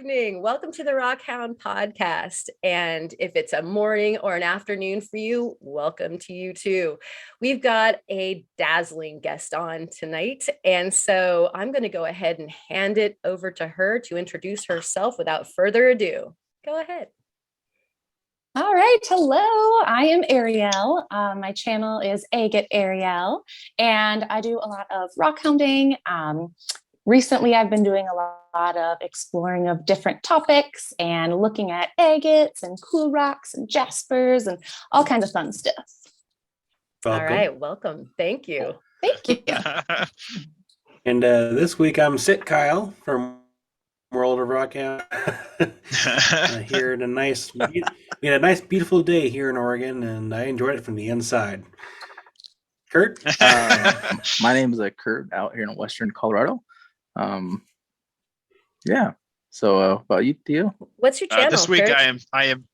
evening. Welcome to the Rockhound Podcast. And if it's a morning or an afternoon for you, welcome to you too. We've got a dazzling guest on tonight. And so I'm going to go ahead and hand it over to her to introduce herself without further ado. Go ahead. All right. Hello, I am Ariel. My channel is Agate Ariel, and I do a lot of rock hounding. Recently, I've been doing a lot of exploring of different topics and looking at agates and cool rocks and jaspers and all kinds of fun stuff. Welcome. All right. Welcome. Thank you. Thank you. And this week I'm Sit Kyle from World of Rockhound. Here in we had a nice, beautiful day here in Oregon, and I enjoyed it from the inside. Kurt? My name is Kurt, out here in Western Colorado. Yeah. So, about you, Theo? What's your channel? This week, Kurt? I am.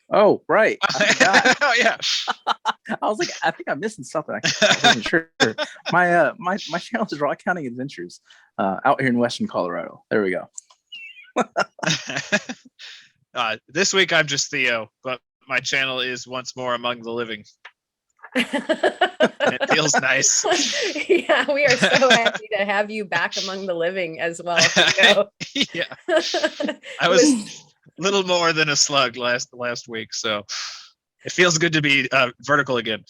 Oh, right. I forgot. Oh yeah. I was like, I think I'm missing something. I wasn't sure. My channel is Rock.Hounding.Adventures, out here in Western Colorado. There we go. This week I'm just Theo, but my channel is once more among the living. It feels nice. Yeah, we are so happy to have you back among the living as well. Theo. Yeah, I was a little more than a slug last week, so it feels good to be vertical again.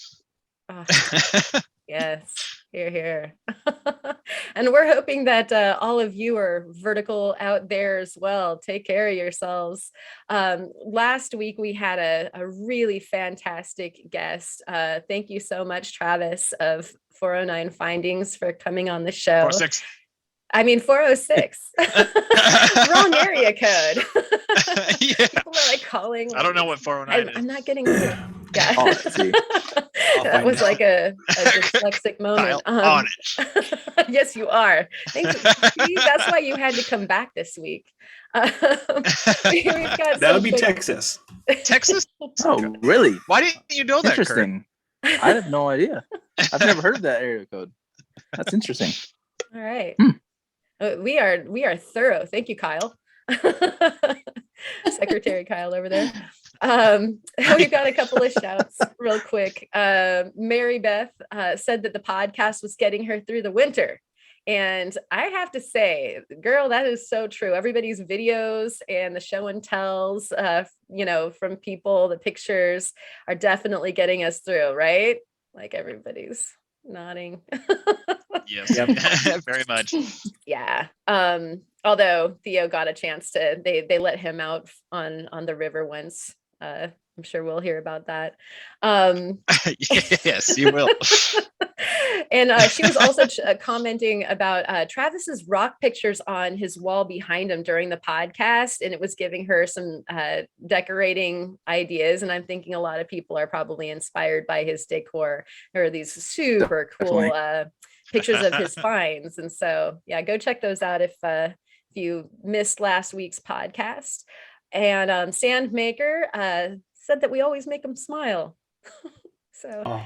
Yes, here. And we're hoping that all of you are vertical out there as well. Take care of yourselves. Last week we had a really fantastic guest. Thank you so much, Travis of 409 Findings, for coming on the show. 406. I mean 406. Wrong area code. Yeah. People are like calling. I don't know what 409 is. I'm not getting it. Yeah. Oh, let's see. That was like a dyslexic moment. On it. Yes, you are. See, that's why you had to come back this week. That would be Texas. Texas? Oh, really? Why didn't you know that, Kurt? Interesting. I have no idea. I've never heard of that area code. That's interesting. All right. We are thorough. Thank you, Kyle. Secretary Kyle over there. We've got a couple of shouts real quick. Mary Beth said that the podcast was getting her through the winter. And I have to say, girl, that is so true. Everybody's videos and the show and tells, from people, the pictures are definitely getting us through, right? Like everybody's nodding. Yes, yep. Very much. Yeah. Although Theo got a chance to, they let him out on the river once. I'm sure we'll hear about that. Yes, you will. And she was also commenting about Travis's rock pictures on his wall behind him during the podcast, and it was giving her some decorating ideas. And I'm thinking a lot of people are probably inspired by his decor. There are these super cool pictures of his finds. And so, yeah, go check those out if you missed last week's podcast. And Sandmaker said that we always make him smile. So,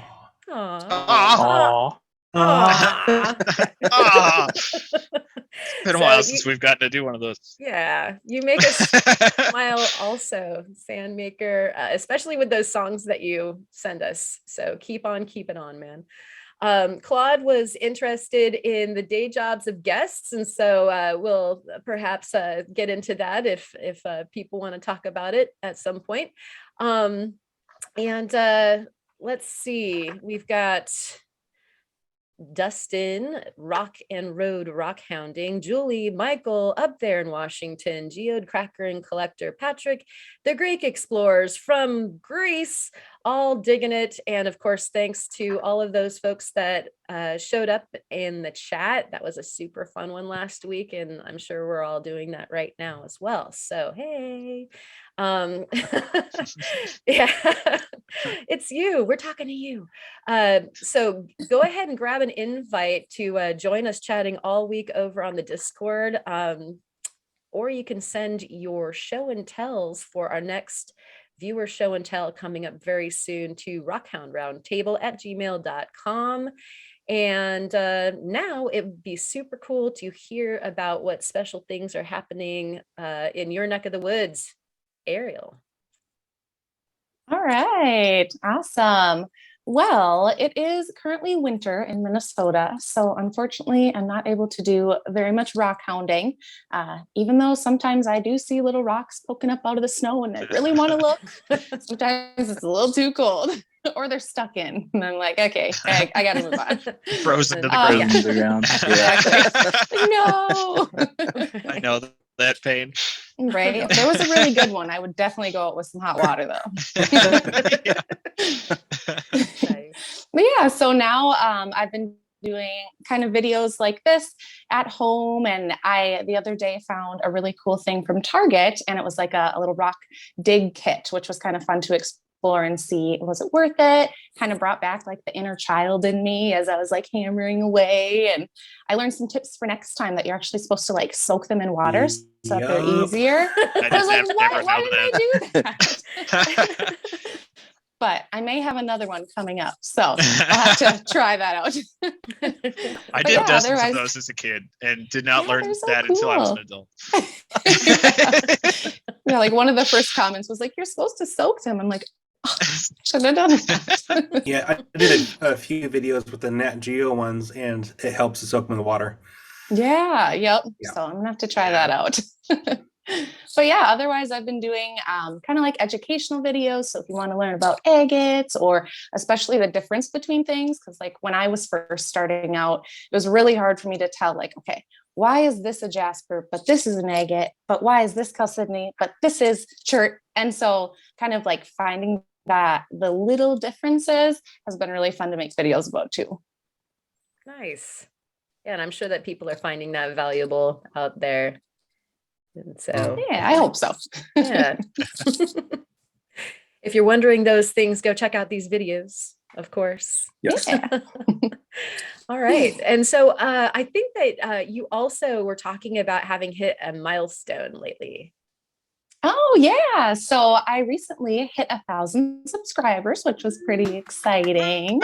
Aww. It's been a while since we've gotten to do one of those. Yeah, you make us smile also, Sandmaker, especially with those songs that you send us. So keep on keeping on, man. Claude was interested in the day jobs of guests, and so we'll perhaps get into that if people want to talk about it at some point. Let's see, we've got Dustin, Rock and Road Rock Hounding, Julie, Michael up there in Washington, Geode Cracker and Collector, Patrick, the Greek Explorers from Greece, all digging it. And of course, thanks to all of those folks that showed up in the chat. That was a super fun one last week, and I'm sure we're all doing that right now as well. So, hey. Yeah, it's you. We're talking to you. So go ahead and grab an invite to join us chatting all week over on the Discord. Or you can send your show and tells for our next viewer show and tell coming up very soon to rockhoundroundtable@gmail.com. And now it would be super cool to hear about what special things are happening in your neck of the woods, Ariel. All right, awesome. Well, it is currently winter in Minnesota, so unfortunately, I'm not able to do very much rock hounding, even though sometimes I do see little rocks poking up out of the snow and I really want to look. Sometimes it's a little too cold or they're stuck in, and I'm like, okay, I got to move on. Frozen to the ground. Exactly. No. I know that pain. Right. If there was a really good one, I would definitely go out with some hot water though. Nice. But yeah, so now I've been doing kind of videos like this at home, and I the other day found a really cool thing from Target, and it was like a little rock dig kit, which was kind of fun to explore and see, was it worth it? Kind of brought back like the inner child in me as I was like hammering away. And I learned some tips for next time, that you're actually supposed to like soak them in water so that they're easier. I was like, why did I do that? But I may have another one coming up, so I'll have to try that out. I did dozens of those as a kid and did not learn that until I was an adult. Yeah, like one of the first comments was like, you're supposed to soak them. I'm like, oh, should have done that. Yeah, I did a few videos with the Nat Geo ones, and it helps to soak them in the water. Yeah, yep. So I'm gonna have to try that out. But yeah, otherwise I've been doing kind of like educational videos. So if you want to learn about agates, or especially the difference between things, because like when I was first starting out, it was really hard for me to tell, like, okay, why is this a jasper, but this is an agate, but why is this chalcedony, but this is chert? And so kind of like finding that the little differences has been really fun to make videos about too. Nice. Yeah, and I'm sure that people are finding that valuable out there. And so yeah, I hope so. Yeah. If you're wondering those things, go check out these videos, of course. Yes. Yeah. All right. And so I think that you also were talking about having hit a milestone lately. Oh yeah. So I recently hit 1,000 subscribers, which was pretty exciting.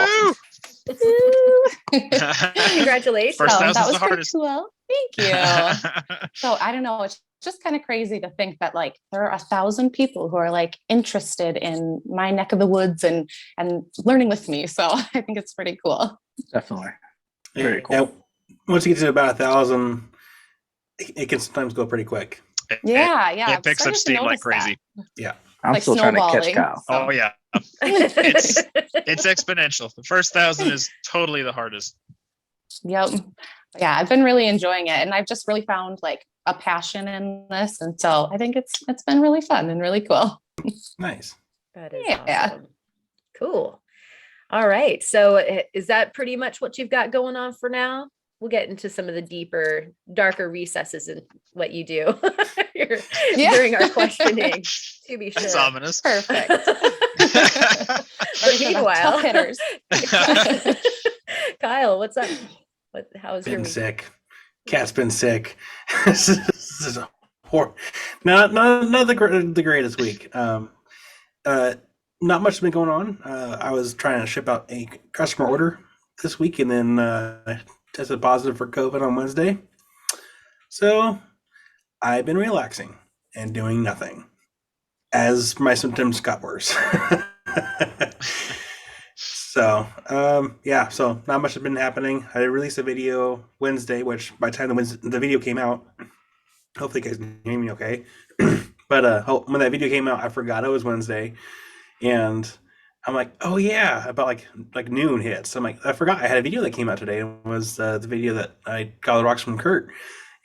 Congratulations. First that was the hardest. Cool. Thank you. So I don't know. It's just kind of crazy to think that like there are 1,000 people who are like interested in my neck of the woods and learning with me. So I think it's pretty cool. Definitely. Very cool. And once you get to about 1,000, it can sometimes go pretty quick. Yeah. It picks up steam like crazy. That. Yeah. I'm like still trying to catch snowballing. Kyle. Oh yeah. It's exponential. The first 1,000 is totally the hardest. Yep. Yeah, I've been really enjoying it, and I've just really found like a passion in this, and so I think it's been really fun and really cool. Nice. That is Yeah. awesome. Cool. All right. So is that pretty much what you've got going on for now? We'll get into some of the deeper, darker recesses in what you do during our questioning, to be sure. It's ominous. Perfect. But meanwhile, Tough hitters. Kyle, what's up? How's your Been week? sick. Cat's been sick. This is a poor, not the greatest week. Not much has been going on. I was trying to ship out a customer order this week, and then tested positive for COVID on Wednesday. So I've been relaxing and doing nothing as my symptoms got worse. So so not much has been happening. I released a video Wednesday, which by the time the video came out, hopefully you guys can hear me okay. But when that video came out, I forgot it was Wednesday, and I'm like, oh yeah, about like noon hits. I'm like, I forgot I had a video that came out today. It was the video that I got the rocks from Kurt,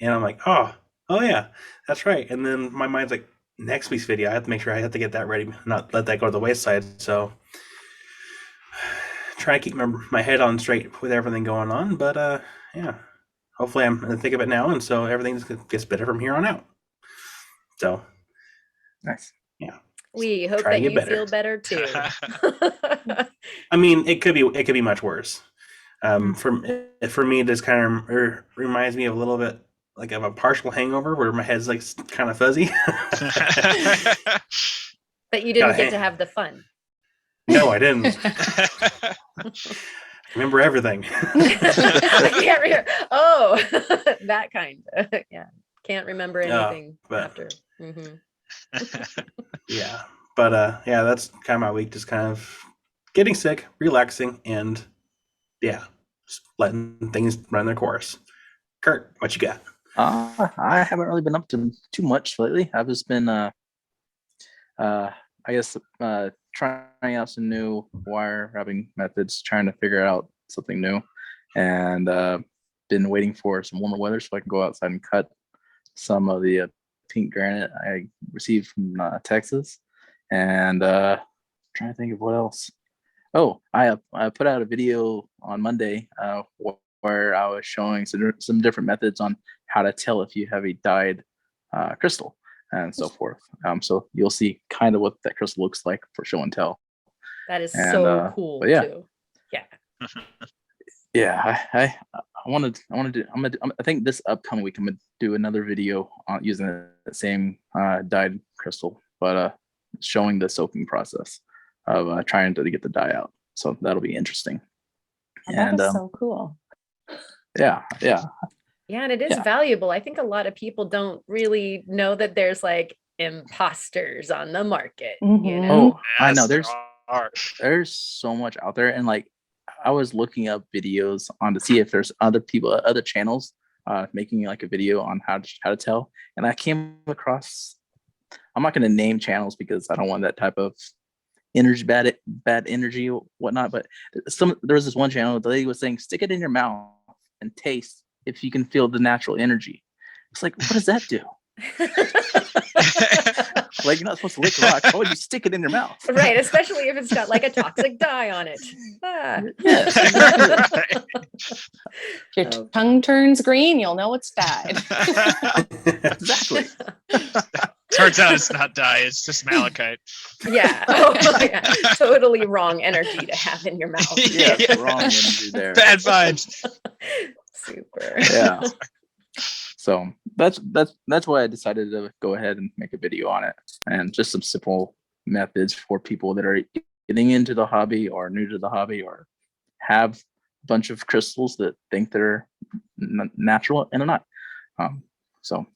and I'm like, oh yeah, that's right. And then my mind's like, next week's video, I have to make sure I have to get that ready, not let that go to the wayside. So try to keep my head on straight with everything going on. But yeah, hopefully I'm in the thick of it now, and so everything gets better from here on out. So nice. Yeah. We hope that you feel better too. I mean, it could be much worse. For me, this kind of reminds me of a little bit like of a partial hangover where my head's like kind of fuzzy. But you didn't get to have the fun. No, I didn't. Remember everything. I can't remember. Oh, that kind. Yeah, can't remember anything but after. Mhm. yeah, but yeah, that's kind of my week. Just kind of getting sick, relaxing, and yeah, just letting things run their course. Kurt, what you got? I haven't really been up to too much lately. I've just been I guess trying out some new wire wrapping methods, trying to figure out something new, and been waiting for some warmer weather so I can go outside and cut some of the pink granite I received from Texas, and trying to think of what else. Oh, I put out a video on Monday where I was showing some different methods on how to tell if you have a dyed crystal and so forth. So you'll see kind of what that crystal looks like for show and tell. That is so cool too. Yeah. Yeah, I think this upcoming week I'm gonna do another video on using the same dyed crystal, but showing the soaking process of trying to get the dye out. So that'll be interesting. That is so cool. Yeah. And it is valuable. I think a lot of people don't really know that there's like imposters on the market. You know? Oh, I know. There's so much out there, and like I was looking up videos on to see if there's other channels making like a video on how to tell, and I came across. I'm not going to name channels because I don't want that type of energy, bad energy, whatnot. But there was this one channel. The lady was saying, "Stick it in your mouth and taste if you can feel the natural energy." It's like, what does that do? Like, you're not supposed to lick rocks. Why would you stick it in your mouth? Right, especially if it's got like a toxic dye on it. Yes, exactly. If your tongue turns green, you'll know it's dyed. Exactly. Turns out it's not dye, it's just malachite. Yeah. Oh, yeah. Totally wrong energy to have in your mouth. Yeah, wrong energy there. Bad vibes. Super. Yeah. So that's why I decided to go ahead and make a video on it, and just some simple methods for people that are getting into the hobby or new to the hobby or have a bunch of crystals that think they're natural and are not. So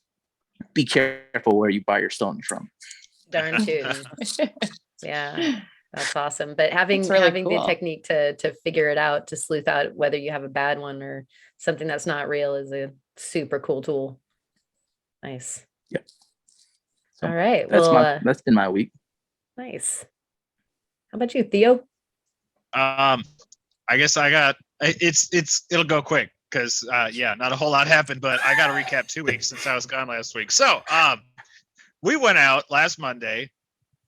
be careful where you buy your stones from. Darn tootin'. Yeah, that's awesome. But having really cool. the technique to figure it out, to sleuth out whether you have a bad one or something that's not real is a super cool tool. Nice. Yep. So all right. That's been my week. Nice. How about you, Theo? I guess it'll go quick because not a whole lot happened, but I got to recap 2 weeks since I was gone last week. So we went out last Monday,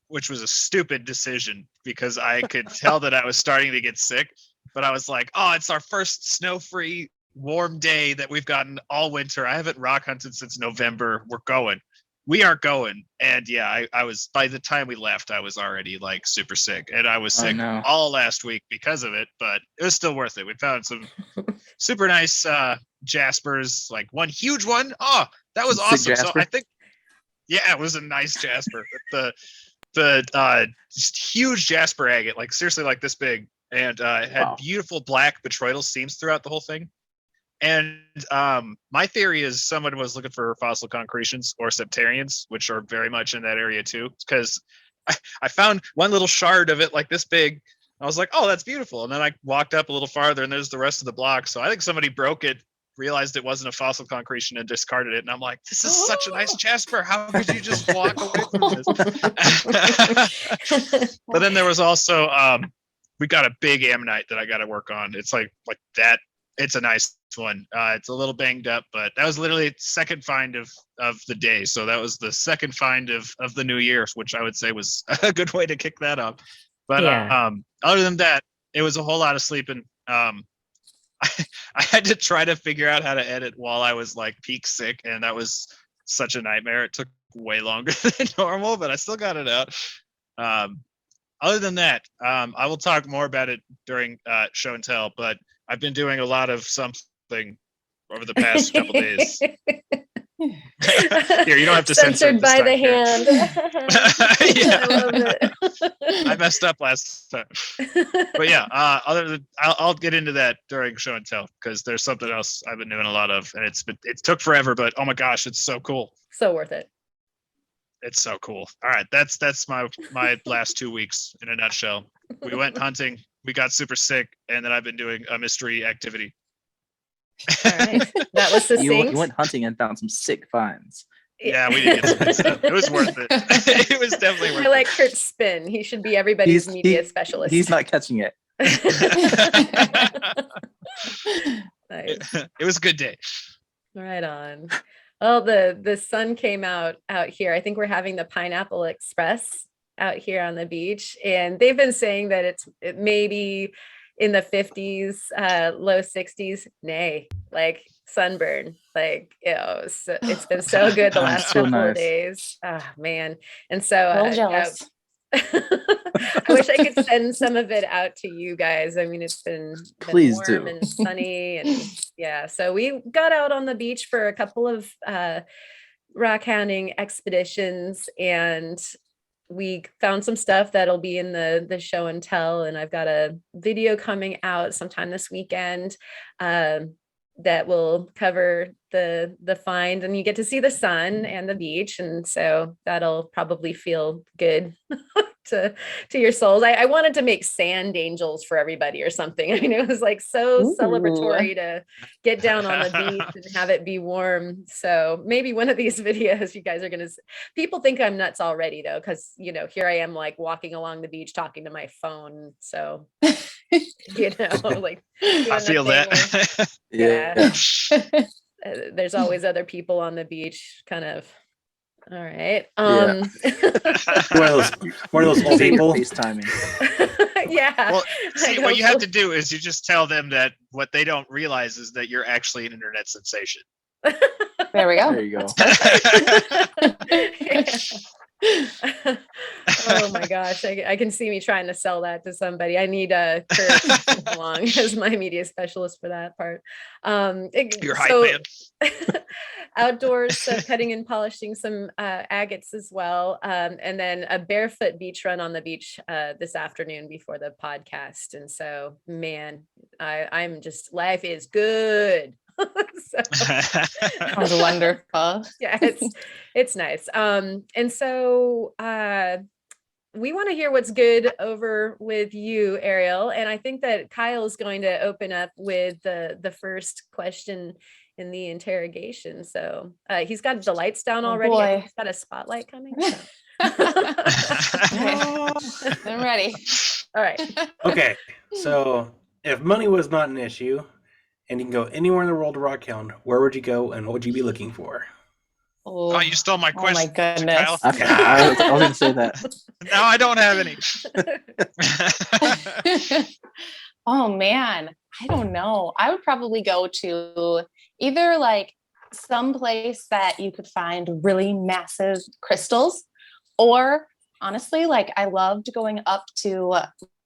which was a stupid decision because I could tell that I was starting to get sick, but I was like, oh, it's our first snow-free warm day that we've gotten all winter. I haven't rock hunted since November. We are going. And yeah, I was, by the time we left, I was already like super sick, and I was sick all last week because of it, but it was still worth it. We found some super nice jaspers, like one huge one. Oh, that was awesome. So I think, yeah, it was a nice jasper. The just huge jasper agate, like seriously like this big, and it had beautiful black botryoidal seams throughout the whole thing. And my theory is someone was looking for fossil concretions or septarians, which are very much in that area too, because I found one little shard of it like this big. I was like, oh, that's beautiful. And then I walked up a little farther and there's the rest of the block. So I think somebody broke it, realized it wasn't a fossil concretion, and discarded it. And I'm like, this is such a nice jasper. How could you just walk away from this? But then there was also, we got a big ammonite that I got to work on. It's like that. It's a nice one. It's a little banged up, but that was literally second find of the day. So that was the second find of the new year, which I would say was a good way to kick that off. But other than that, it was a whole lot of sleeping. I had to try to figure out how to edit while I was like peak sick, and that was such a nightmare. It took way longer than normal, but I still got it out. Other than that, I will talk more about it during show and tell, but I've been doing a lot of something over the past couple days. Here, you don't have to censor Censored it this by time, the Karen. hand. Yeah. I love it. I messed up last time. But yeah, other than I'll get into that during show and tell because there's something else I've been doing a lot of, and it took forever, but oh my gosh, it's so cool. So worth it. It's so cool. All right, that's my last 2 weeks in a nutshell. We went hunting, we got super sick, and then I've been doing a mystery activity. All right. That was You succinct. went hunting and found some sick finds. Yeah, we did get some good stuff. It was worth it. It was definitely worth I like Kurt's spin. He should be everybody's media specialist. He's not catching it. Nice. It was a good day. Right on. Well, the sun came out here. I think we're having the Pineapple Express out here on the beach, and they've been saying that it may be in the 50s, low 60s. Nay, like sunburn. Like it's been so good the last So couple of nice. days. Ah, man. And so A little jealous. I wish I could send some of it out to you guys. I mean, it's been Please warm do. and sunny, and yeah. So we got out on the beach for a couple of rock hounding expeditions, and we found some stuff that'll be in the show and tell. And I've got a video coming out sometime this weekend that will cover the find, and you get to see the sun and the beach, and so that'll probably feel good to your souls. I wanted to make sand angels for everybody or something. I mean, it was like so Ooh. celebratory to get down on the beach and have it be warm. So maybe one of these videos you guys are gonna people think I'm nuts already though, because here I am like walking along the beach talking to my phone. So like I feel that. Yeah. There's always other people on the beach, kind of. All right. Yeah. One of those old people. FaceTiming. Yeah. Well, see, what you have to do is you just tell them that what they don't realize is that you're actually an internet sensation. There we go. There you go. Oh my gosh, I can see me trying to sell that to somebody. I need a Kurt along as my media specialist for that part. Your hype man. Outdoors, so cutting and polishing some agates as well, and then a barefoot beach run on the beach this afternoon before the podcast. And so, man, I'm just, life is good. Sounds wonderful. Yeah, it's nice. And so we want to hear what's good over with you, Ariel. And I think that Kyle is going to open up with the first question in the interrogation. So he's got the lights down already. I think he's got a spotlight coming. So. I'm ready. All right. Okay, so if money was not an issue, and you can go anywhere in the world to Rockhound, where would you go, and what would you be looking for? Oh, you stole my question. Oh my goodness. I was going to say that. No, I don't have any. Oh man, I don't know. I would probably go to either like some place that you could find really massive crystals, or honestly, like I loved going up to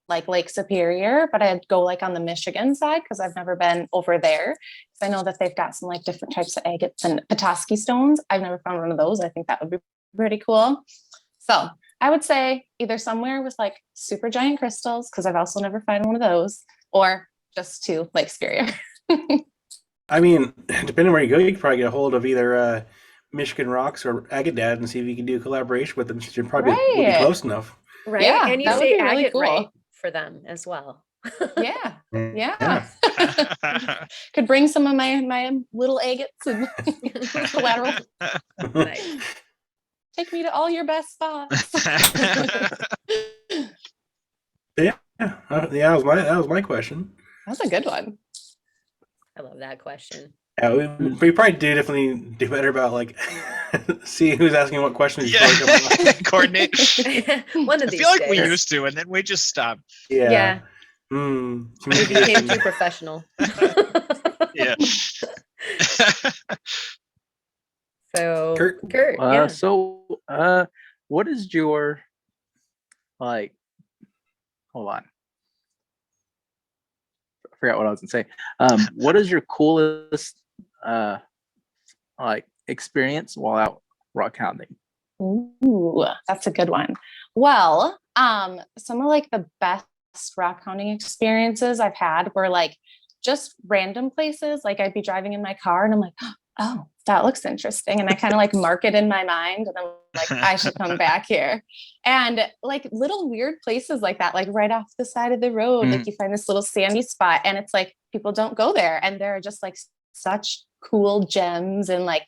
like Lake Superior, but I'd go like on the Michigan side because I've never been over there. So I know that they've got some like different types of agates and Petoskey stones. I've never found one of those. I think that would be pretty cool. So I would say either somewhere with like super giant crystals, because I've also never found one of those, or just to Lake Superior. I mean, depending on where you go, you could probably get a hold of either Michigan Rocks or Agate Dad and see if you can do a collaboration with them, since you're probably would be close enough. Right. Yeah, and you that would say be really agate cool. right for them as well. Yeah. Could bring some of my little agates and collateral. Nice. Take me to all your best spots. Yeah, that was my question. That's a good one. I love that question. Yeah, we probably definitely do better about like see who's asking what questions. Yeah, coordinate. One of I these feel like days. we used to, and then we just stopped. Yeah. Mm, We became too professional. Yeah. So Kurt? yeah. So, what is your like? Hold on, I forgot what I was gonna say. What is your coolest like experience while out rock hounding? Ooh, that's a good one. Well, some of like the best rock hounding experiences I've had were like just random places. Like I'd be driving in my car and I'm like, oh, that looks interesting. And I kind of like mark it in my mind and I'm like, I should come back here. And like little weird places like that, like right off the side of the road, like you find this little sandy spot and it's like people don't go there. And there are just like such cool gems and like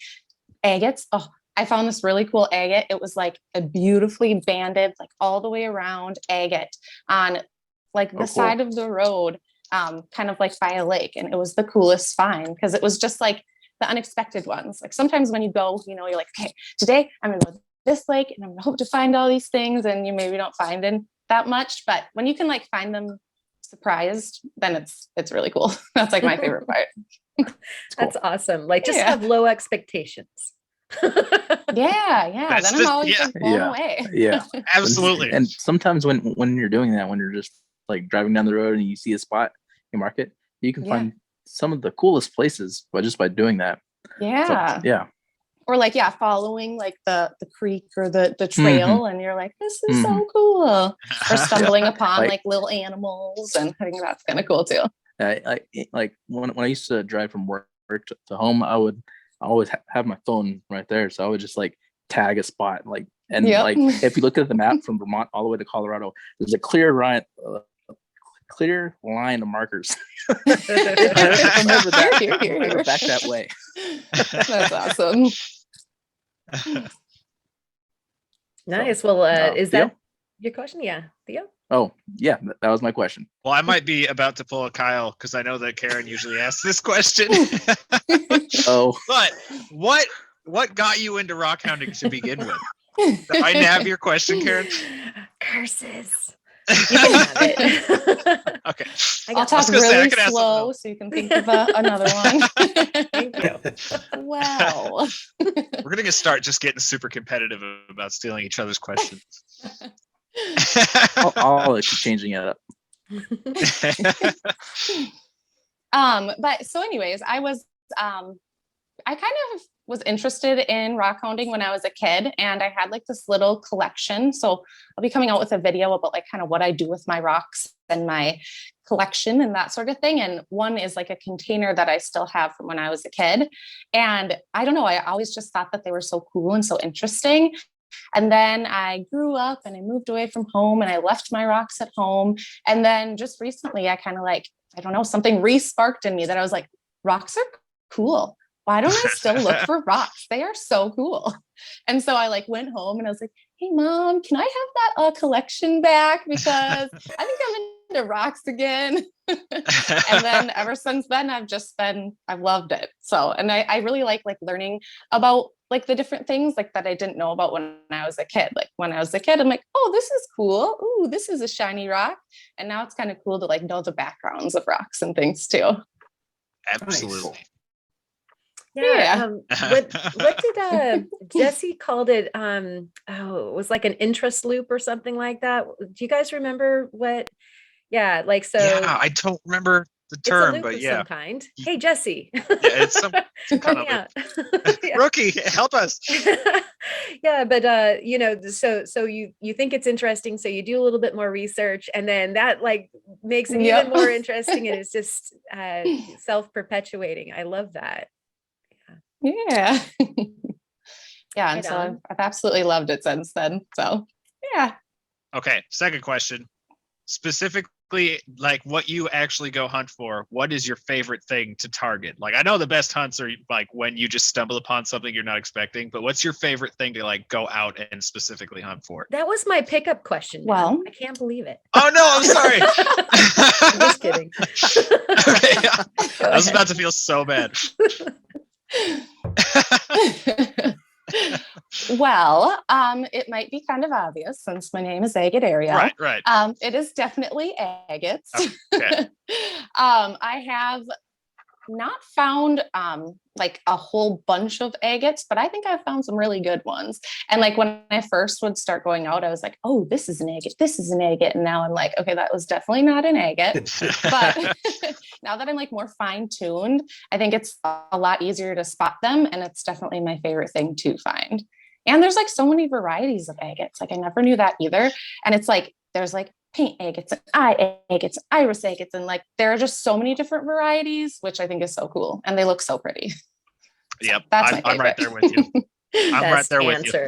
agates. Oh, I found this really cool agate. It was like a beautifully banded, like all the way around agate on like the side of the road, kind of like by a lake. And it was the coolest find because it was just like the unexpected ones. Like sometimes when you go, you know, you're like, okay, today I'm going to go to this lake and I'm going to hope to find all these things. And you maybe don't find in that much, but when you can like find them surprised, then it's really cool. That's like my favorite part. That's awesome. Like just have low expectations. Yeah. That's Then I'm always like blown away. Yeah, Absolutely. And sometimes when you're doing that, when you're just like driving down the road and you see a spot, you mark it, you can find some of the coolest places, but just by doing that. Yeah. So, or like following like the creek or the trail and you're like, this is so cool. Or stumbling upon like little animals, and I think that's kind of cool too. Like when I used to drive from work to home, I would always have my phone right there, so I would just like tag a spot, like like if you look at the map from Vermont all the way to Colorado, there's a clear line of markers. Remember that. Remember back that way. That's awesome. Nice. Well, is Theo? that your question? Yeah, Theo. Oh yeah, that was my question. Well, I might be about to pull a Kyle because I know that Karen usually asks this question. But what got you into rock hounding to begin with? Do I have your question, Karen? Curses. You can have it. Okay. I'll talk really slow so you can think of another one. Thank you. Wow. We're gonna start just getting super competitive about stealing each other's questions. I'll keep changing it up. But so anyways, I kind of was interested in rock hounding when I was a kid, and I had like this little collection. So I'll be coming out with a video about like kind of what I do with my rocks and my collection and that sort of thing. And one is like a container that I still have from when I was a kid. And I don't know, I always just thought that they were so cool and so interesting. And then I grew up and I moved away from home and I left my rocks at home. And then just recently I kind of like, I don't know, something re-sparked in me that I was like, rocks are cool. Why don't I still look for rocks? They are so cool. And so I like went home and I was like, hey mom, can I have that collection back? Because I think I'm into rocks again. And then ever since then, I've loved it. So, and I really like learning about like the different things like that I didn't know about when I was a kid. Like when I was a kid, I'm like, oh, this is cool. Ooh, this is a shiny rock. And now it's kind of cool to like know the backgrounds of rocks and things too. Absolutely. Nice. Yeah. What did Jesse called it? It was like an interest loop or something like that. Do you guys remember what? Yeah, like so. Yeah, I don't remember the term, but yeah, some kind. Hey, Jesse. Yeah, it's some kind of Yeah. Rookie, help us. Yeah, but so you think it's interesting, so you do a little bit more research, and then that like makes it even more interesting, and it's just self-perpetuating. I love that. Yeah. Yeah. And so I've absolutely loved it since then. So yeah. Okay. Second question. Specifically, like what you actually go hunt for, what is your favorite thing to target? Like I know the best hunts are like when you just stumble upon something you're not expecting, but what's your favorite thing to like go out and specifically hunt for? That was my pickup question. Well, I can't believe it. Oh no, I'm sorry. I'm just kidding. Okay. I was about to feel so bad. Well, it might be kind of obvious since my name is Agate Ariel. Right. It is definitely agates. Okay. I have not found like a whole bunch of agates, but I think I've found some really good ones. And like when I first would start going out, I was like, oh, this is an agate, this is an agate. And now I'm like, okay, that was definitely not an agate. But now that I'm like more fine-tuned, I think it's a lot easier to spot them. And it's definitely my favorite thing to find. And there's like so many varieties of agates. Like I never knew that either. And it's like, there's like paint agates and eye agates, iris agates. And like, there are just so many different varieties, which I think is so cool. And they look so pretty. Yep. That's I'm right there with you. I'm right there with you.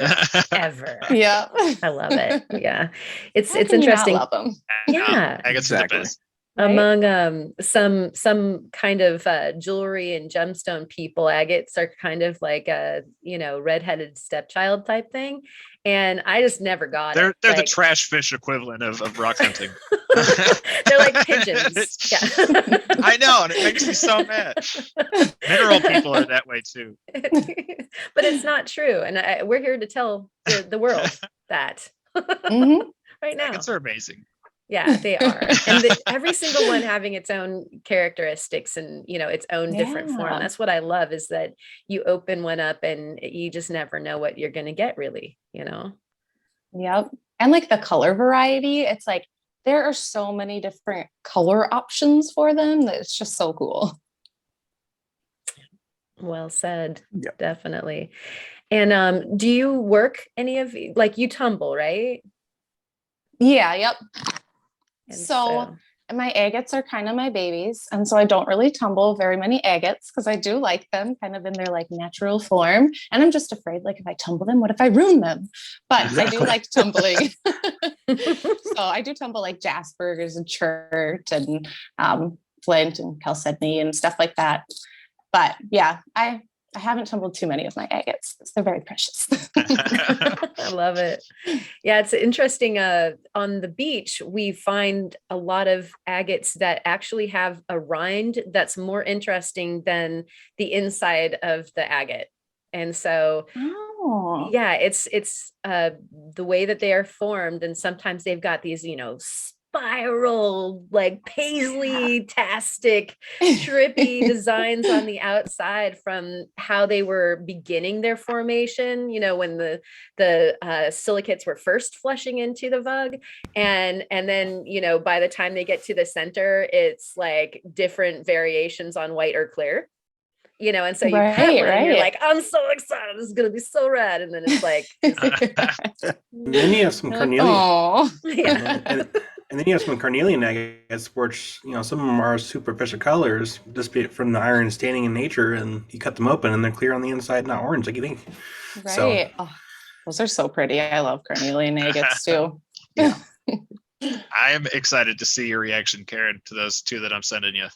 Ever. Yeah. I love it. Yeah. It's How can you not interesting. love them? Yeah. Agates are the best. Right? Among some kind of jewelry and gemstone people, agates are kind of like a redheaded stepchild type thing, and I just never got They're it. the Like, trash fish equivalent of rock hunting. they're like pigeons. Yeah. I know, and it makes me so mad. Mineral people are that way too. But it's not true, and we're here to tell the world that Mhm. right now. Agates are amazing. Yeah, they are. And every single one having its own characteristics and, its own different form. Yeah. That's what I love, is that you open one up and you just never know what you're going to get, really, Yep. And like the color variety, it's like there are so many different color options for them that it's just so cool. Well said. Yep. Definitely. And do you work any of, like, you tumble, right? Yeah, yep. And So my agates are kind of my babies. And so I don't really tumble very many agates because I do like them kind of in their like natural form. And I'm just afraid, like if I tumble them, what if I ruin them? But I do like tumbling. So I do tumble like Jaspers and Chert and Flint and Chalcedony and stuff like that. But yeah, I haven't tumbled too many of my agates. They're very precious. I love it. Yeah, it's interesting. On the beach, we find a lot of agates that actually have a rind that's more interesting than the inside of the agate. And so, yeah, it's the way that they are formed. And sometimes they've got these, spiral, like paisley-tastic, trippy designs on the outside from how they were beginning their formation, when the silicates were first flushing into the vug, and then by the time they get to the center, it's like different variations on white or clear. And so you cut one and you're like, I'm so excited, this is gonna be so rad, and then it's like And then you have some carnelian. Oh, yeah. And then you have some carnelian agates, which, some of them are superficial colors, just from the iron staining in nature, and you cut them open and they're clear on the inside, not orange, like you think. right. So, Those are so pretty. I love carnelian agates too. yeah. I am excited to see your reaction, Karen, to those two that I'm sending you.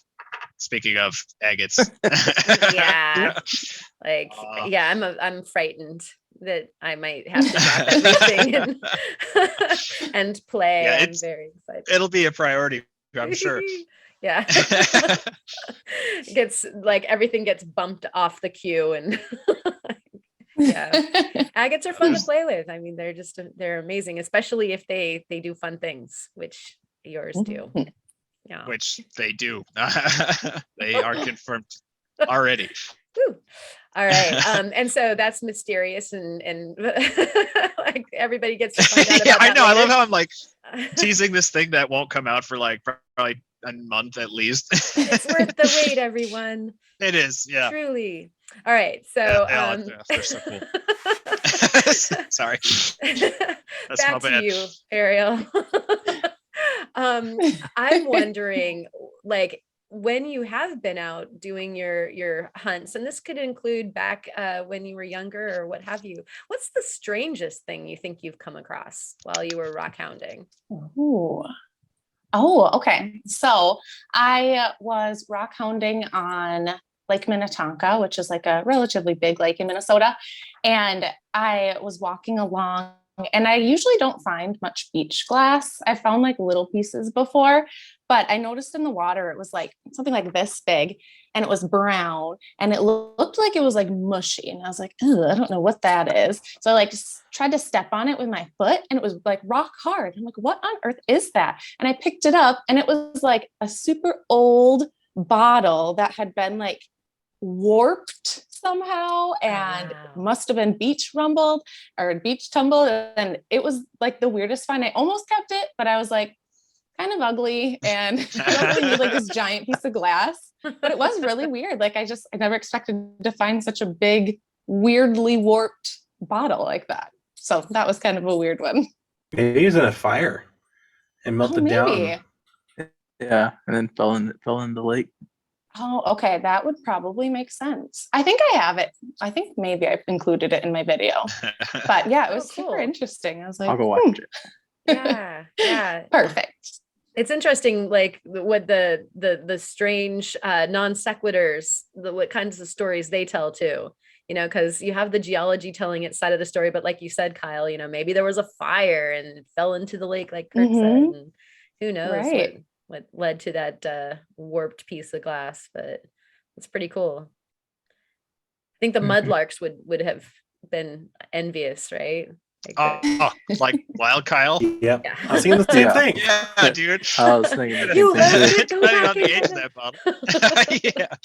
Speaking of agates. Yeah. Like, I'm frightened that I might have to drop everything and play. Yeah, I'm very excited. It'll be a priority, I'm sure. Yeah. Everything gets bumped off the queue, and yeah. Agates are fun to play with. I mean, they're amazing, especially if they do fun things, which yours do. Yeah. Which they do. They are confirmed already. Woo. All right. And so that's mysterious and like everybody gets to find out about Yeah, I that know. later. I love how I'm like teasing this thing that won't come out for like probably a month at least. It's worth the wait, everyone. It is, yeah. Truly. All right. So they're so cool. Sorry. That's back my to bad. you, Ariel. I'm wondering, like, when you have been out doing your hunts, and this could include back when you were younger or what have you, what's the strangest thing you think you've come across while you were rock hounding? Ooh. Oh, okay. So I was rock hounding on Lake Minnetonka, which is like a relatively big lake in Minnesota. And I was walking along, and I usually don't find much beach glass. I found like little pieces before, but I noticed in the water, it was like something like this big, and it was brown, and it looked like it was like mushy. And I was like, oh, I don't know what that is. So I like tried to step on it with my foot, and it was like rock hard. I'm like, what on earth is that? And I picked it up, and it was like a super old bottle that had been like warped somehow and wow. must have been beach rumbled or beach tumbled. And it was like the weirdest find. I almost kept it, but I was like, kind of ugly and you don't really need like this giant piece of glass, but it was really weird. Like I never expected to find such a big, weirdly warped bottle like that. So that was kind of a weird one. Maybe it was in a fire and melted down. Yeah, and then fell in the lake. Oh, okay. That would probably make sense. I think I have it. I think maybe I've included it in my video, but yeah, it was super interesting. I was like, I'll go watch it. Yeah. Perfect. It's interesting, like what the strange non sequiturs, what kinds of stories they tell too. Because you have the geology telling its side of the story, but like you said, Kyle, maybe there was a fire and it fell into the lake, like Kurt said, and who knows what led to that warped piece of glass. But it's pretty cool. I think the mudlarks would have been envious, right? Like Wild Kyle? Yep. Yeah. I was thinking the same thing. Yeah, dude. I was thinking the You same thing. Depending on the age of that bottle. Yeah.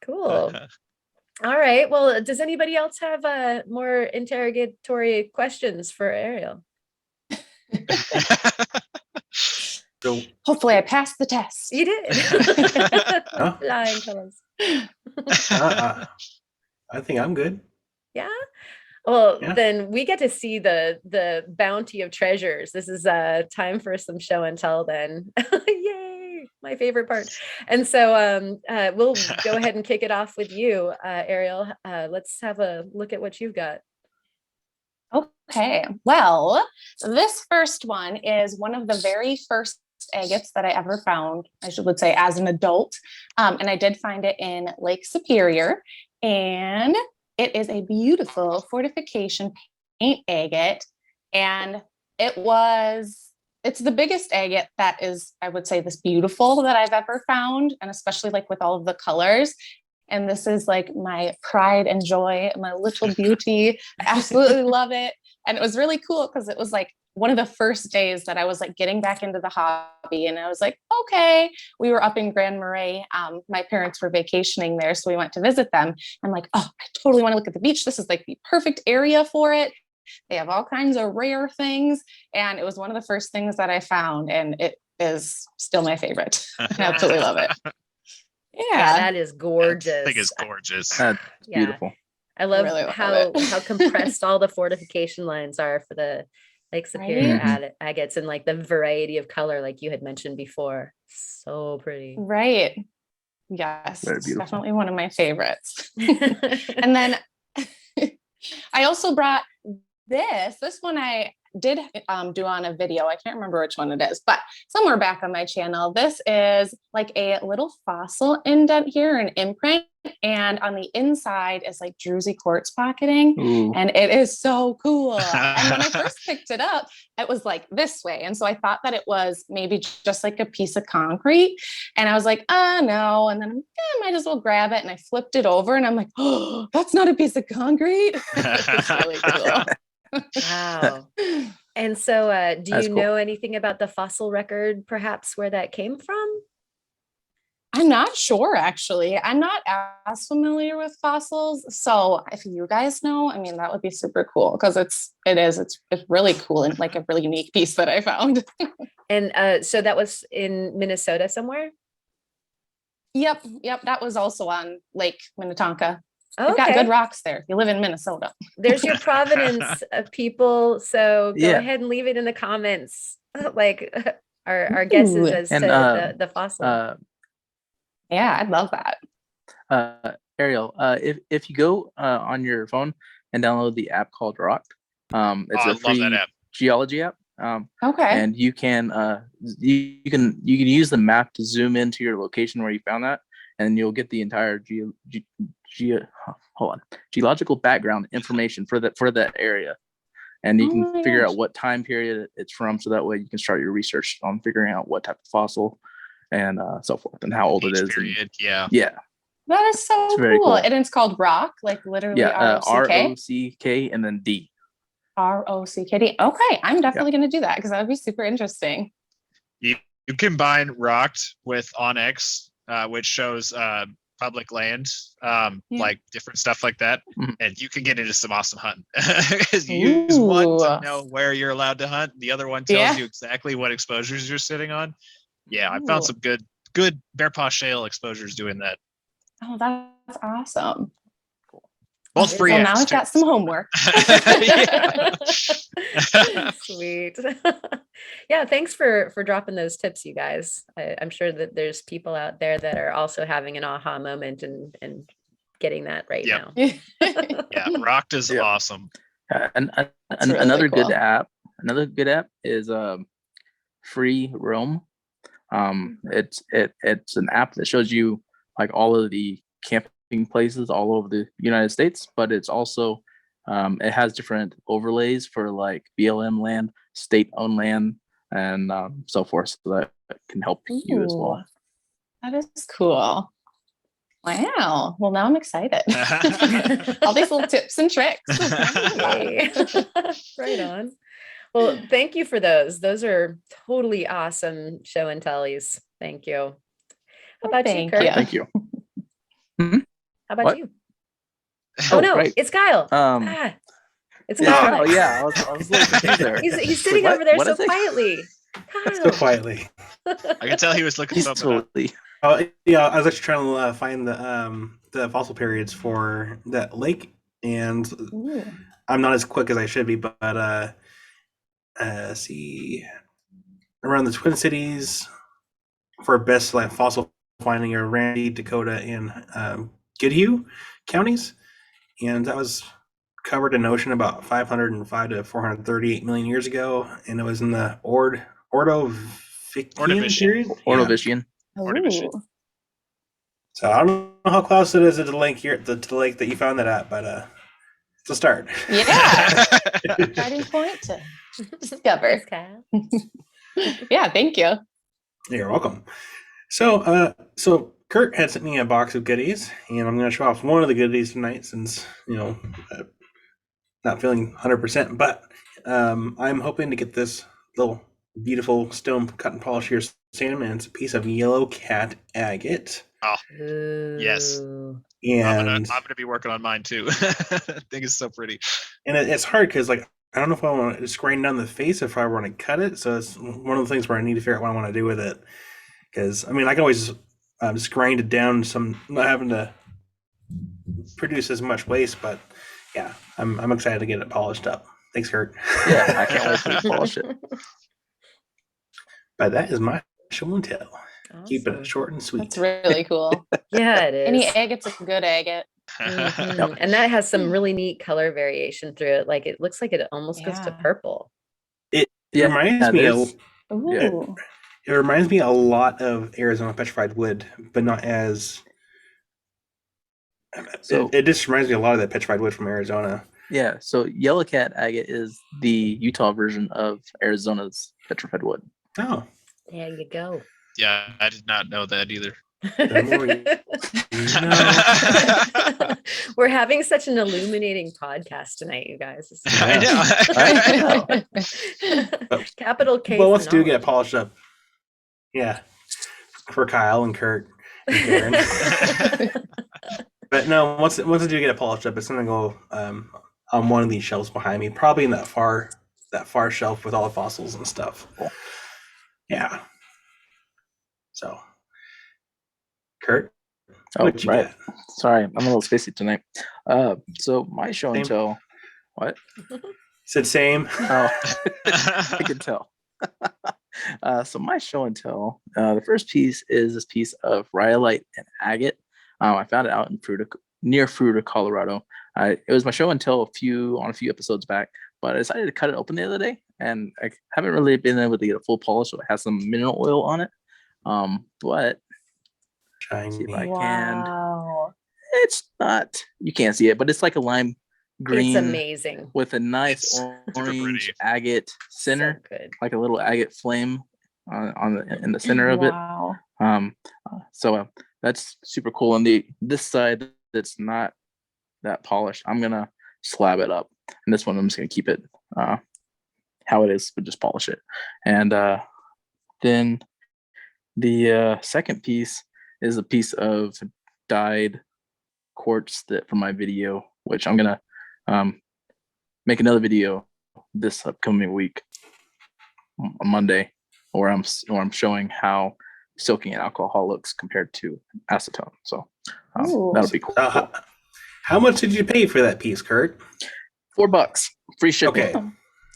Cool. All right. Well, does anybody else have more interrogatory questions for Ariel? So, hopefully I passed the test. You did. Flying colors. I think I'm good. Yeah. Well, then we get to see the bounty of treasures. This is time for some show and tell then. Yay, my favorite part. And so we'll go ahead and kick it off with you, Ariel. Let's have a look at what you've got. Okay. Well, this first one is one of the very first agates that I ever found, I would say, as an adult. And I did find it in Lake Superior. And it is a beautiful fortification paint agate. And it's the biggest agate that is, I would say, this beautiful that I've ever found. And especially like with all of the colors. And this is like my pride and joy, my little beauty. I absolutely love it. And it was really cool because it was like one of the first days that I was like getting back into the hobby. And I was like, okay, we were up in Grand Marais. My parents were vacationing there. So we went to visit them. I'm like, oh, I totally want to look at the beach. This is like the perfect area for it. They have all kinds of rare things. And it was one of the first things that I found. And it is still my favorite. I absolutely love it. Yeah, that is gorgeous. I think it's gorgeous. That's beautiful. I love how compressed all the fortification lines are for the Lake Superior agates and like the variety of color, like you had mentioned before. So pretty. Right. Yes. It's definitely one of my favorites. And then I also brought this one I did do on a video. I can't remember which one it is, but somewhere back on my channel, this is like a little fossil indent here, an imprint. And on the inside is like druzy quartz pocketing. Ooh. And it is so cool. And when I first picked it up, it was like this way. And so I thought that it was maybe just like a piece of concrete. And I was like, no. And then I might as well grab it. And I flipped it over and I'm like, oh, that's not a piece of concrete. It's really cool. Wow. And so do you know anything about the fossil record, perhaps where that came from? I'm not sure, actually. I'm not as familiar with fossils. So if you guys know, I mean, that would be super cool because it's really cool and like a really unique piece that I found. And so that was in Minnesota somewhere? Yep. That was also on Lake Minnetonka. Okay. You've got good rocks there. You live in Minnesota. There's your Providence people. So go ahead and leave it in the comments. Like our guesses as to the fossil. Yeah, I'd love that. Ariel, if you go on your phone and download the app called Rock, it's a free geology app. Okay. And you can use the map to zoom into your location where you found that, and you'll get the entire geological background information for that area, and you can figure out what time period it's from. So that way you can start your research on figuring out what type of fossil and so forth and how old it is. Yeah. That is so cool. And it's called Rock, like literally ROCK and then D. ROCKD. Okay, I'm definitely going to do that because that would be super interesting. You you combine Rocked with Onyx, which shows public land, like different stuff like that, and you can get into some awesome hunting. Because you use one to know where you're allowed to hunt, the other one tells you exactly what exposures you're sitting on. Yeah, I found some good bear paw shale exposures doing that. Oh, that's awesome. Both free. Well, now I've got some homework. Sweet. Yeah, thanks for dropping those tips, you guys. I'm sure that there's people out there that are also having an aha moment and getting that right now. Yeah, Rocked is awesome. And really another cool. good app. Another good app is Free Roam. It's an app that shows you like all of the camping places all over the United States, but it's also it has different overlays for like BLM land, state-owned land, and so forth, so that can help you as well. That is cool. Wow. Well, now I'm excited. All these little tips and tricks. Right on. Well, thank you for those. Those are totally awesome show and tellies. Thank you. How about you, Kurt? Thank you. How about What? you? Oh no, right. it's Kyle. It's Kyle. Oh yeah, I was a little confused there. He's sitting over there so quietly. Kyle. So quietly. I can tell he was looking something up. Oh yeah, I was actually trying to find the fossil periods for that lake, and I'm not as quick as I should be. But see, around the Twin Cities for best like fossil finding are Randy, Dakota, and Goodhue counties, and that was covered in ocean about 505 to 438 million years ago, and it was in the Ordovician period. Ordovician. So I don't know how close it is to the lake here, to the lake that you found that at, but it's a start. Yeah. Starting point to discover. Yeah, thank you. You're welcome. So Kurt had sent me a box of goodies, and I'm going to show off one of the goodies tonight since, not feeling 100%, but I'm hoping to get this little beautiful stone cut and polish here salmon, and it's a piece of yellow cat agate. Oh, yes. And I'm gonna be working on mine too. I think it's so pretty. And it's hard because like I don't know if I want to just grind down the face or if I want to cut it. So it's one of the things where I need to figure out what I want to do with it. Because I mean I can always just grind it down, not having to produce as much waste. But yeah, I'm excited to get it polished up. Thanks, Kurt. Yeah, I can't wait to polish it. But that is my show and tell. Awesome. Keep it short and sweet. That's really cool. Yeah, it is. Any agate's a good agate. Mm-hmm. And that has some really neat color variation through it. Like it looks like it almost goes to purple. It reminds me of it reminds me a lot of Arizona petrified wood, but not as it just reminds me a lot of that petrified wood from Arizona. Yeah, so yellow cat agate is the Utah version of Arizona's petrified wood. Oh. There you go. Yeah, I did not know that either. We're having such an illuminating podcast tonight, you guys. I know. Capital K. Well, let's do get polished up. Yeah, for Kyle and Kurt and Karen. But no, once I do get it polished up, it's gonna go on one of these shelves behind me, probably in that far shelf with all the fossils and stuff. Cool. Yeah. So, Kurt. Oh, right. Got? Sorry, I'm a little spacey tonight. So my show and tell. What? Said same. Oh, I can tell. So my show and tell. The first piece is this piece of rhyolite and agate. I found it out in near Fruita, Colorado. It was my show and tell on a few episodes back, but I decided to cut it open the other day, and I haven't really been able to get a full polish, so it has some mineral oil on it. But shiny. See if I can. It's not. You can't see it, but it's like a lime green. It's amazing with a nice orange agate center, so good. Like a little agate flame in the center of it. So that's super cool. On this side that's not that polished, I'm gonna slab it up, and this one I'm just gonna keep it how it is, but just polish it. And then The second piece is a piece of dyed quartz that from my video, which I'm gonna make another video this upcoming week on Monday, where I'm showing how soaking in alcohol looks compared to acetone. So that'll be cool. How much did you pay for that piece, Kurt? $4, free shipping. Okay.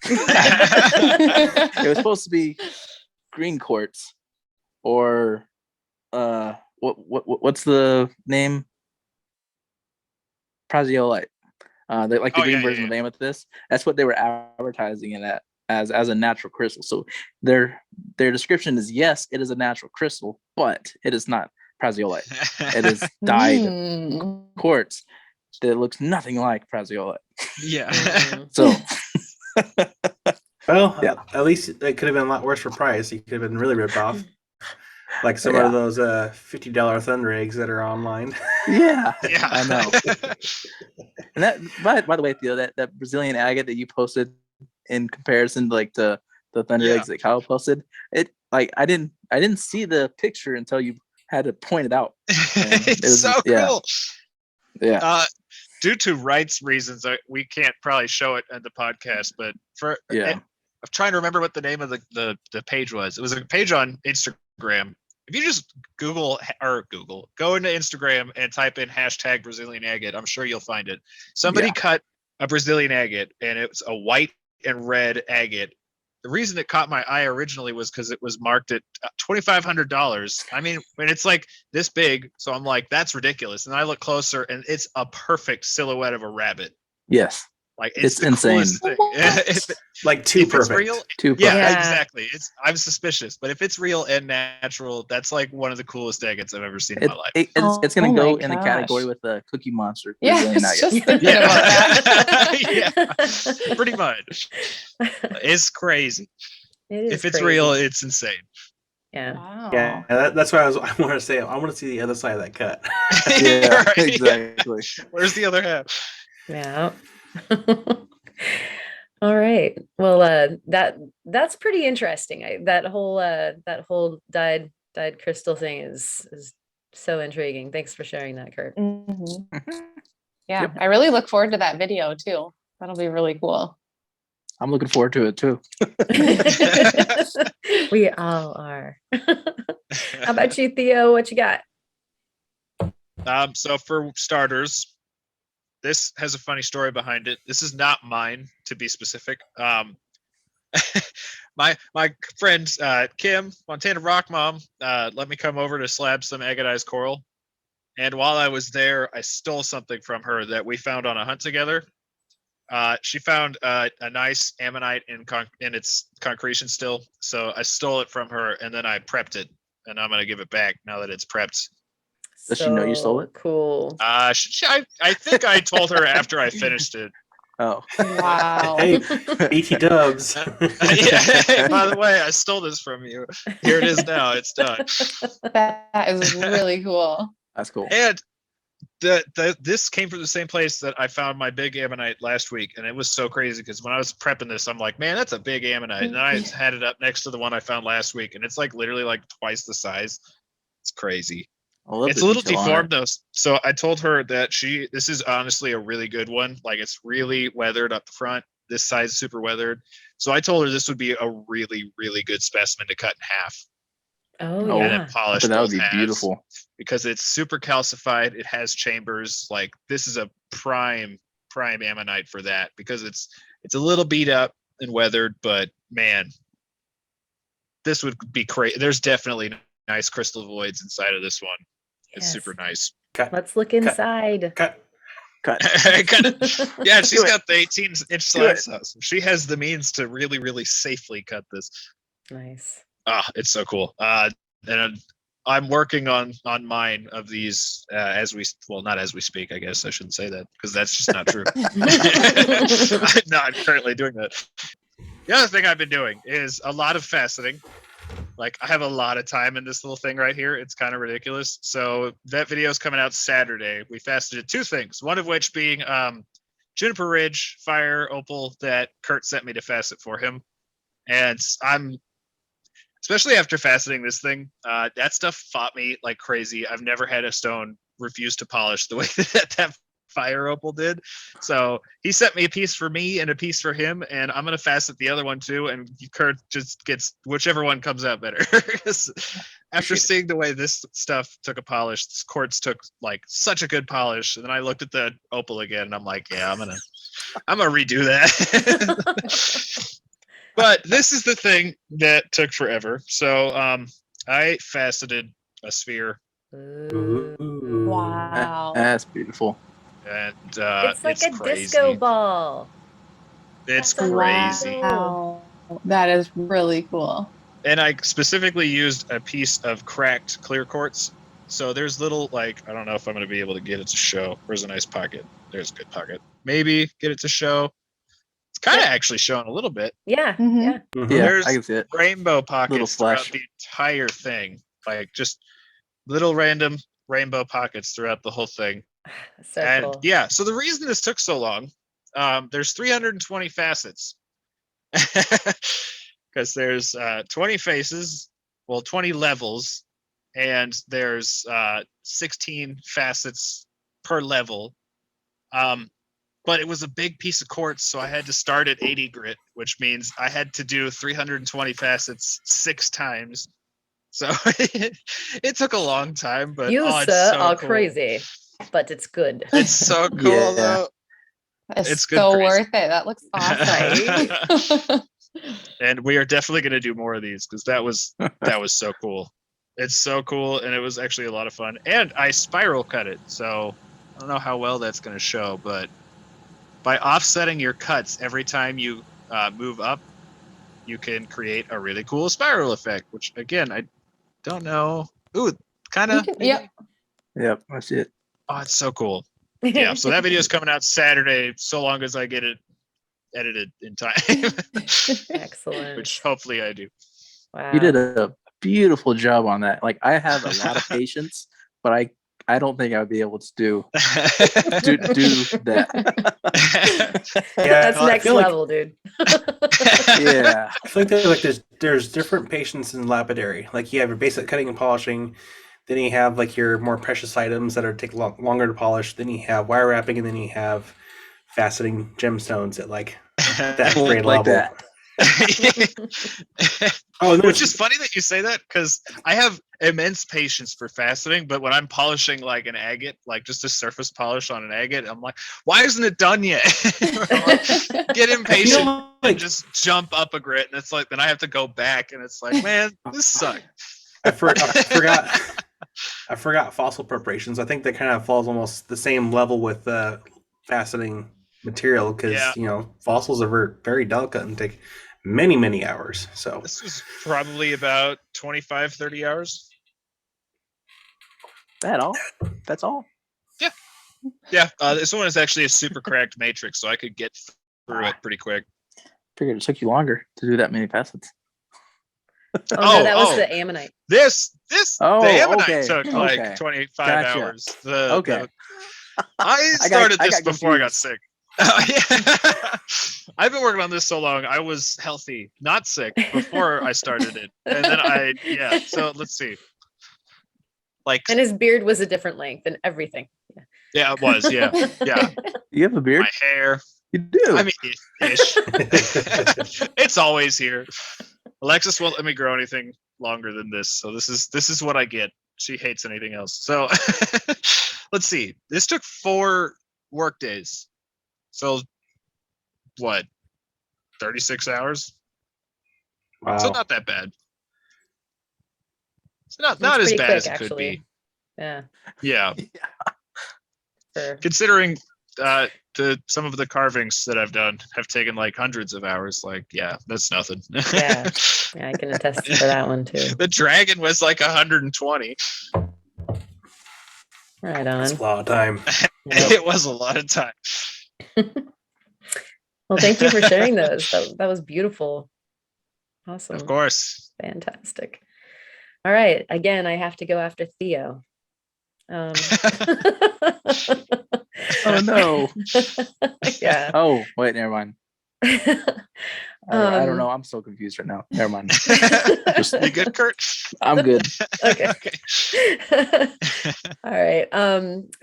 It was supposed to be green quartz, or what's the name? Praseolite. The green version of amethyst. That's what they were advertising it as a natural crystal. So their description is, yes, it is a natural crystal, but it is not praseolite. It is dyed quartz that looks nothing like praseolite. Yeah. So well, at least it could have been a lot worse for price. You could have been really ripped off. Like some of those $50 thunder eggs that are online. Yeah, I know. And that, by the way, Theo, that Brazilian agate that you posted in comparison to the thunder eggs that Kyle posted, it I didn't see the picture until you had to point it out. It's so cool. Yeah. Due to rights reasons, we can't probably show it at the podcast, but I'm trying to remember what the name of the page was. It was a page on Instagram. If you just go into Instagram and type in hashtag Brazilian agate, I'm sure you'll find it. Somebody cut a Brazilian agate, and it's a white and red agate. The reason it caught my eye originally was because it was marked at $2,500. I mean, when it's like this big, so I'm like, that's ridiculous. And I look closer, and it's a perfect silhouette of a rabbit. Yes. Like it's insane. Like too perfect. Real, too perfect. Yeah, exactly. I'm suspicious, but if it's real and natural, that's like one of the coolest agates I've ever seen in my life. It's going to go in the category with the Cookie Monster. Yeah, just thinking about that. Yeah, pretty much. It's crazy. If it's crazy. real, it's insane. Yeah. Wow. Yeah, that's why I want to say. I want to see the other side of that cut. Yeah, Right, exactly. Where's the other half? Yeah. All right. Well, that's pretty interesting. That whole dyed crystal thing is so intriguing. Thanks for sharing that, Kurt. Yeah, Yep. I really look forward to that video too. That'll be really cool. I'm looking forward to it too. We all are. How about you, Theo? What you got? So for starters, this has a funny story behind it. This is not mine, to be specific. My friend Kim, Montana Rock Mom, let me come over to slab some agatized coral. And while I was there, I stole something from her that we found on a hunt together. She found a nice ammonite in its concretion still. So I stole it from her, and then I prepped it. And I'm going to give it back now that it's prepped. Does she know you stole it? Cool. I think I told her after I finished it. Oh. Wow. Hey, BT Dubs. Yeah, by the way, I stole this from you. Here it is now. It's done. That is really cool. That's cool. And this came from the same place that I found my big ammonite last week, and it was so crazy because when I was prepping this, I'm like, man, that's a big ammonite, and I had it up next to the one I found last week, and it's like literally like twice the size. It's crazy. It's a little deformed though, so I told her that this is honestly a really good one. Like it's really weathered up front. This size is super weathered. So I told her this would be a really, really good specimen to cut in half. Oh, And yeah. then polish. That would be halves beautiful because it's super calcified. It has chambers. Like this is a prime ammonite for that because it's a little beat up and weathered, but man, this would be crazy. There's definitely nice crystal voids inside of this one. It's super nice. Let's look inside. Cut. Yeah, she's got the 18-inch slice. So she has the means to really, really safely cut this. Nice. It's so cool. And I'm working on mine of these not as we speak. I guess I shouldn't say that because that's just not true. I'm not currently doing that. The other thing I've been doing is a lot of faceting. Like I have a lot of time in this little thing right here. It's kind of ridiculous. So that video is coming out Saturday. We faceted two things. One of which being Juniper Ridge Fire Opal that Kurt sent me to facet for him. And especially after faceting this thing. That stuff fought me like crazy. I've never had a stone refuse to polish the way that fire opal did. So he sent me a piece for me and a piece for him, and I'm gonna facet the other one too. And Kurt just gets whichever one comes out better. After seeing the way this stuff took a polish, this quartz took like such a good polish, and then I looked at the opal again, and I'm like, yeah, I'm gonna redo that. But this is the thing that took forever. So I faceted a sphere. Wow. That's beautiful. And it's like a crazy. disco ball. It's That's crazy. Wow. That is really cool. And I specifically used a piece of cracked clear quartz. So there's little, like, I don't know if I'm going to be able to get it to show. Where's a nice pocket? There's a good pocket. Maybe get it to show. It's kind of actually showing a little bit. Yeah. Mhm. Yeah. Mhm. Yeah, There's I can see it. rainbow pockets throughout flash. the entire thing. Like just little random rainbow pockets throughout the whole thing. So And cool. yeah, so the reason this took so long, there's 320 facets. Because there's 20 faces, well, 20 levels, and there's 16 facets per level. But it was a big piece of quartz, so I had to start at 80 grit, which means I had to do 320 facets 6 times. So it took a long time, but You it's sir so are cool. crazy, but it's good. It's so cool, Yeah. though. That's It's good so crazy. worth it. That looks awesome. And we are definitely going to do more of these because that was so cool. It's so cool, and it was actually a lot of fun. And I spiral cut it, so I don't know how well that's going to show, but by offsetting your cuts every time you move up, you can create a really cool spiral effect. Which again, I don't know. Ooh, kind of. Yep. Yep, that's it. Oh, it's so cool. Yeah. So that video is coming out Saturday, so long as I get it edited in time. Excellent. Which hopefully I do. Wow. You did a beautiful job on that. Like I have a lot of patience, but I don't think I would be able to do that. Yeah, That's I next feel like- level, dude. Yeah. I feel like there's different patients in lapidary. Like you have your basic cutting and polishing, then you have like your more precious items that are take longer to polish. Then you have wire wrapping, and then you have faceting gemstones at like that grade Like level. that. Oh, and Which there's is funny that you say that because I have immense patience for faceting, but when I'm polishing like an agate, like just a surface polish on an agate, I'm like, why isn't it done yet? Get impatient like and just jump up a grit, and it's like then I have to go back, and it's like, man, this sucks. I forgot fossil preparations. I think that kind of falls almost the same level with faceting material because Yeah. Fossils are very, very delicate and take many hours. So This was probably about 25, 30 hours. That all? That's all? Yeah, this one is actually a super cracked matrix, so I could get through it pretty quick. Figured it took you longer to do that many facets. Oh, no, that was oh. the ammonite. This Oh, the ammonite okay, took like okay. 25 Gotcha. hours. Okay. I I started got this before I got confused. sick. Oh, yeah. I've been working on this so long. I was healthy, not sick before I started it, and then So let's see. Like, And his beard was a different length and everything. yeah, it was. Yeah, yeah. You have a beard? My hair. You do. I mean, ish. It's always here. Alexis won't let me grow anything longer than this, so this is what I get. She hates anything else. So let's see. This took 4 work days. So what? 36 hours? wow. So not that bad. It's not That's as pretty bad quick, as it could actually. be. Yeah. Yeah. For, Considering some of the carvings that I've done have taken like hundreds of hours. Like, yeah, that's nothing. yeah. Yeah, I can attest to that one too. The dragon was like 120. Right That's on. a lot of time. Yep. It was a lot of time. Well, thank you for sharing those. That was beautiful. Awesome. Of course. Fantastic. All right. Again, I have to go after Theo. Oh no. Yeah. Oh, wait, never mind. I don't know. I'm so confused right now. Never mind. You good, Kurt? I'm good. Okay. All right.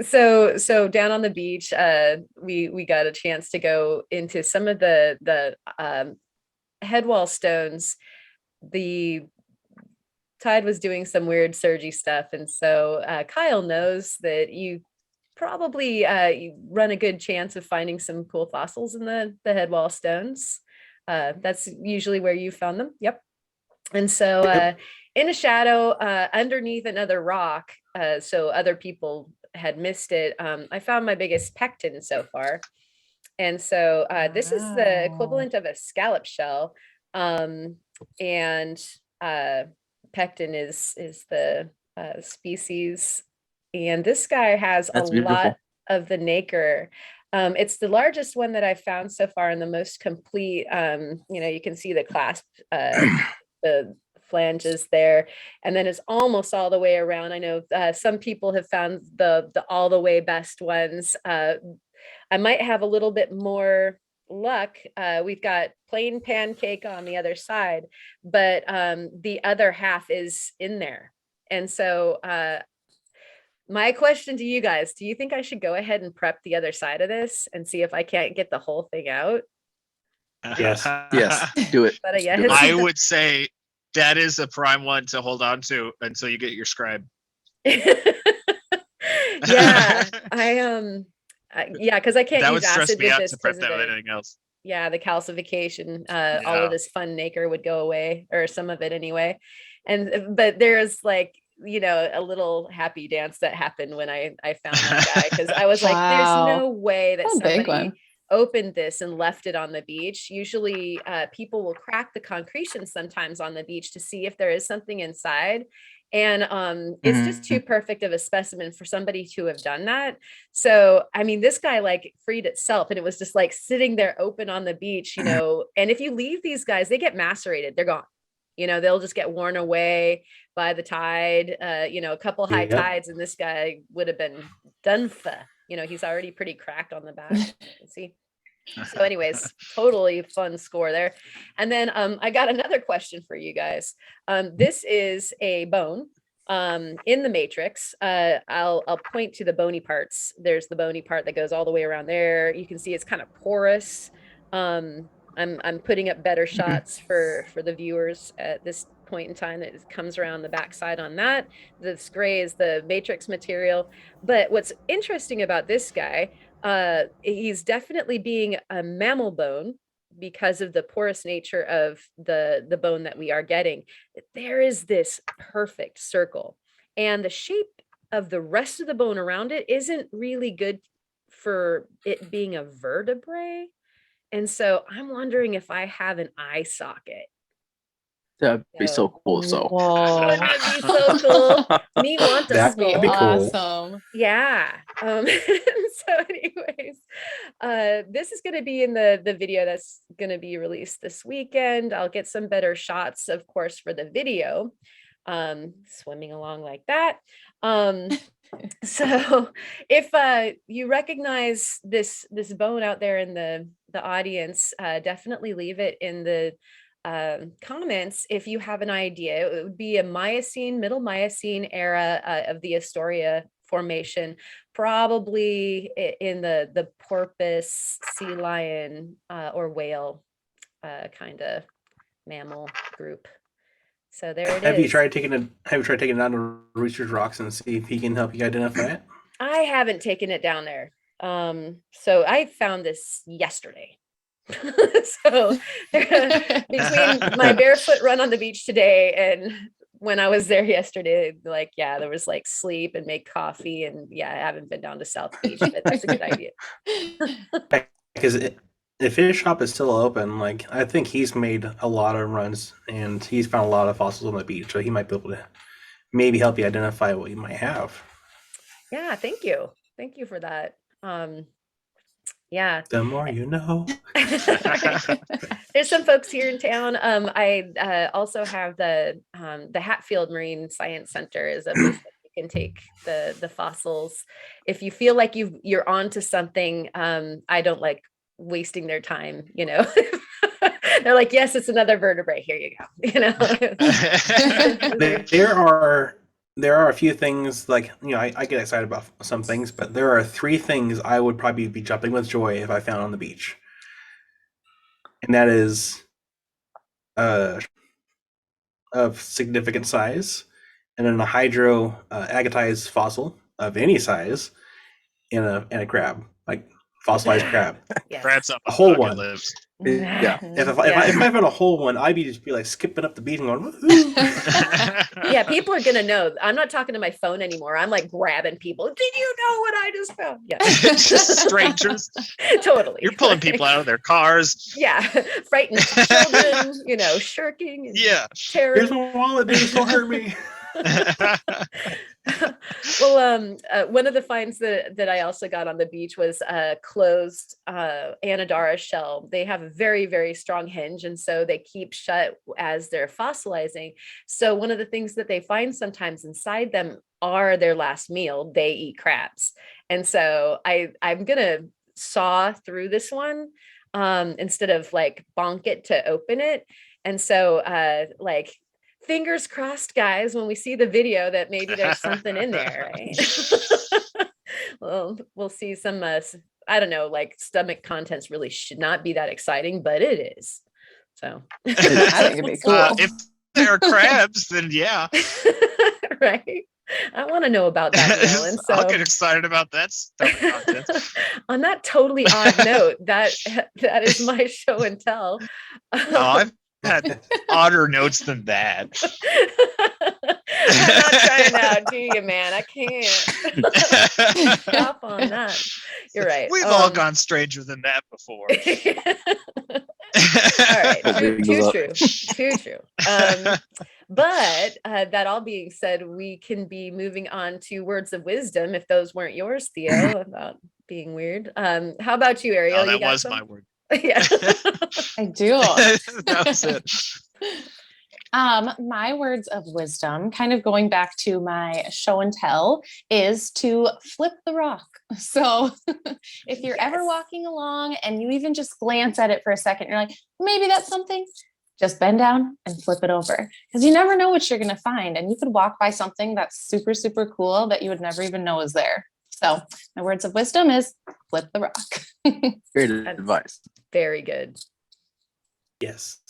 So down on the beach, we got a chance to go into some of the headwall stones. The tide was doing some weird surgy stuff, and so Kyle knows that you probably you run a good chance of finding some cool fossils in the headwall stones. That's usually where you found them. Yep. And so in a shadow underneath another rock, so other people had missed it, I found my biggest pectin so far. And so this is the equivalent of a scallop shell. And pectin is the species. And this guy has That's a beautiful. lot of the nacre. It's the largest one that I've found so far and the most complete. You can see the clasp, the flanges there, and then it's almost all the way around. I know some people have found the all the way best ones. I might have a little bit more luck. We've got plain pancake on the other side, but the other half is in there. And so my question to you guys, do you think I should go ahead and prep the other side of this and see if I can't get the whole thing out? Yes. Yes, do it. But Do it. I would say that is a prime one to hold on to until you get your scribe. Yeah, because I can't That use would stress acid me with out this to prep because that with anything else. yeah, the calcification, all of this fun nacre would go away, or some of it anyway. But there's like, a little happy dance that happened when I found that guy, because I was like, Wow. there's no way that That's a big somebody one. opened this and left it on the beach. Usually people will crack the concretion sometimes on the beach to see if there is something inside. And it's just too perfect of a specimen for somebody to have done that. So, I mean, this guy like freed itself, and it was just like sitting there open on the beach, and if you leave these guys, they get macerated. They're gone. They'll just get worn away by the tide, a couple high tides, and this guy would have been done for, he's already pretty cracked on the back. Let's see. So anyways, totally fun score there. And then I got another question for you guys. This is a bone in the matrix. I'll point to the bony parts. There's the bony part that goes all the way around there. You can see it's kind of porous. I'm putting up better shots for the viewers at this point in time. It comes around the backside on that. This gray is the matrix material. But what's interesting about this guy, he's definitely being a mammal bone because of the porous nature of the bone that we are getting. There is this perfect circle, and the shape of the rest of the bone around it isn't really good for it being a vertebrae. And so I'm wondering if I have an eye socket. That'd be so cool. So Wouldn't that be so cool? Me want a That'd skull. be cool. Awesome. Yeah. So anyways, this is going to be in the video that's going to be released this weekend. I'll get some better shots, of course, for the video. Swimming along like that. So if you recognize this bone out there in the audience, definitely leave it in the comments if you have an idea. It would be a middle Miocene era of the Astoria formation, probably in the porpoise, sea lion, or whale kind of mammal group. So there it is. Have you tried taking it down to Research Rocks and see if he can help you identify it? I haven't taken it down there. So I found this yesterday. So between my barefoot run on the beach today and when I was there yesterday, there was like sleep and make coffee, and I haven't been down to South Beach, but that's a good idea. Because if his shop is still open, I think he's made a lot of runs and he's found a lot of fossils on the beach, so he might be able to maybe help you identify what you might have. Yeah, thank you for that. Yeah, the more you know. There's some folks here in town. I also have the Hatfield Marine Science Center is a place that you can take the fossils if you feel like you're onto something. I don't like wasting their time, They're like, yes, it's another vertebrae. Here you go. You know, there are a few things like, I get excited about some things, but there are 3 things I would probably be jumping with joy if I found on the beach. And that is of significant size, and then a agatized fossil of any size, and a crab, like fossilized crab. Yes. Crab's up A whole bucket one. list. Yeah. If I found a whole one, I'd just be like skipping up the beach and going, woohoo. Yeah, people are gonna know. I'm not talking to my phone anymore. I'm like grabbing people. Did you know what I just found? Yeah. Just strangers. Totally. You're pulling people out of their cars. Yeah. Frightened children, shirking and Yeah. terror. Here's my wallet, please don't hurt me. Well, one of the finds that I also got on the beach was a closed Anadara shell. They have a very, very strong hinge, and so they keep shut as they're fossilizing. So one of the things that they find sometimes inside them are their last meal. They eat crabs. And so I'm gonna saw through this one instead of like bonk it to open it. And so like, fingers crossed, guys, when we see the video that maybe there's something in there, right? Well, we'll see some, I don't know, like stomach contents really should not be that exciting, but it is. So I think it'd be cool. If there are crabs, then yeah. Right. I want to know about that meal. And so I'll get excited about that stomach content. on that totally odd note, that is my show and tell. Oh, I've had odder notes than that. I'm not trying out, do you, man? I can't. Stop on that. You're right. We've all gone stranger than that before. All right. Too true. But that all being said, we can be moving on to words of wisdom if those weren't yours, Theo, about being weird. How about you, Ariel? Oh, that you got was some? my word. Yeah. I do. That was it. My words of wisdom, kind of going back to my show and tell, is to flip the rock. So if you're ever walking along and you even just glance at it for a second, you're like, maybe that's something, just bend down and flip it over, because you never know what you're going to find. And you could walk by something that's super, super cool that you would never even know is there. So my words of wisdom is flip the rock. Great advice. Very good. Yes.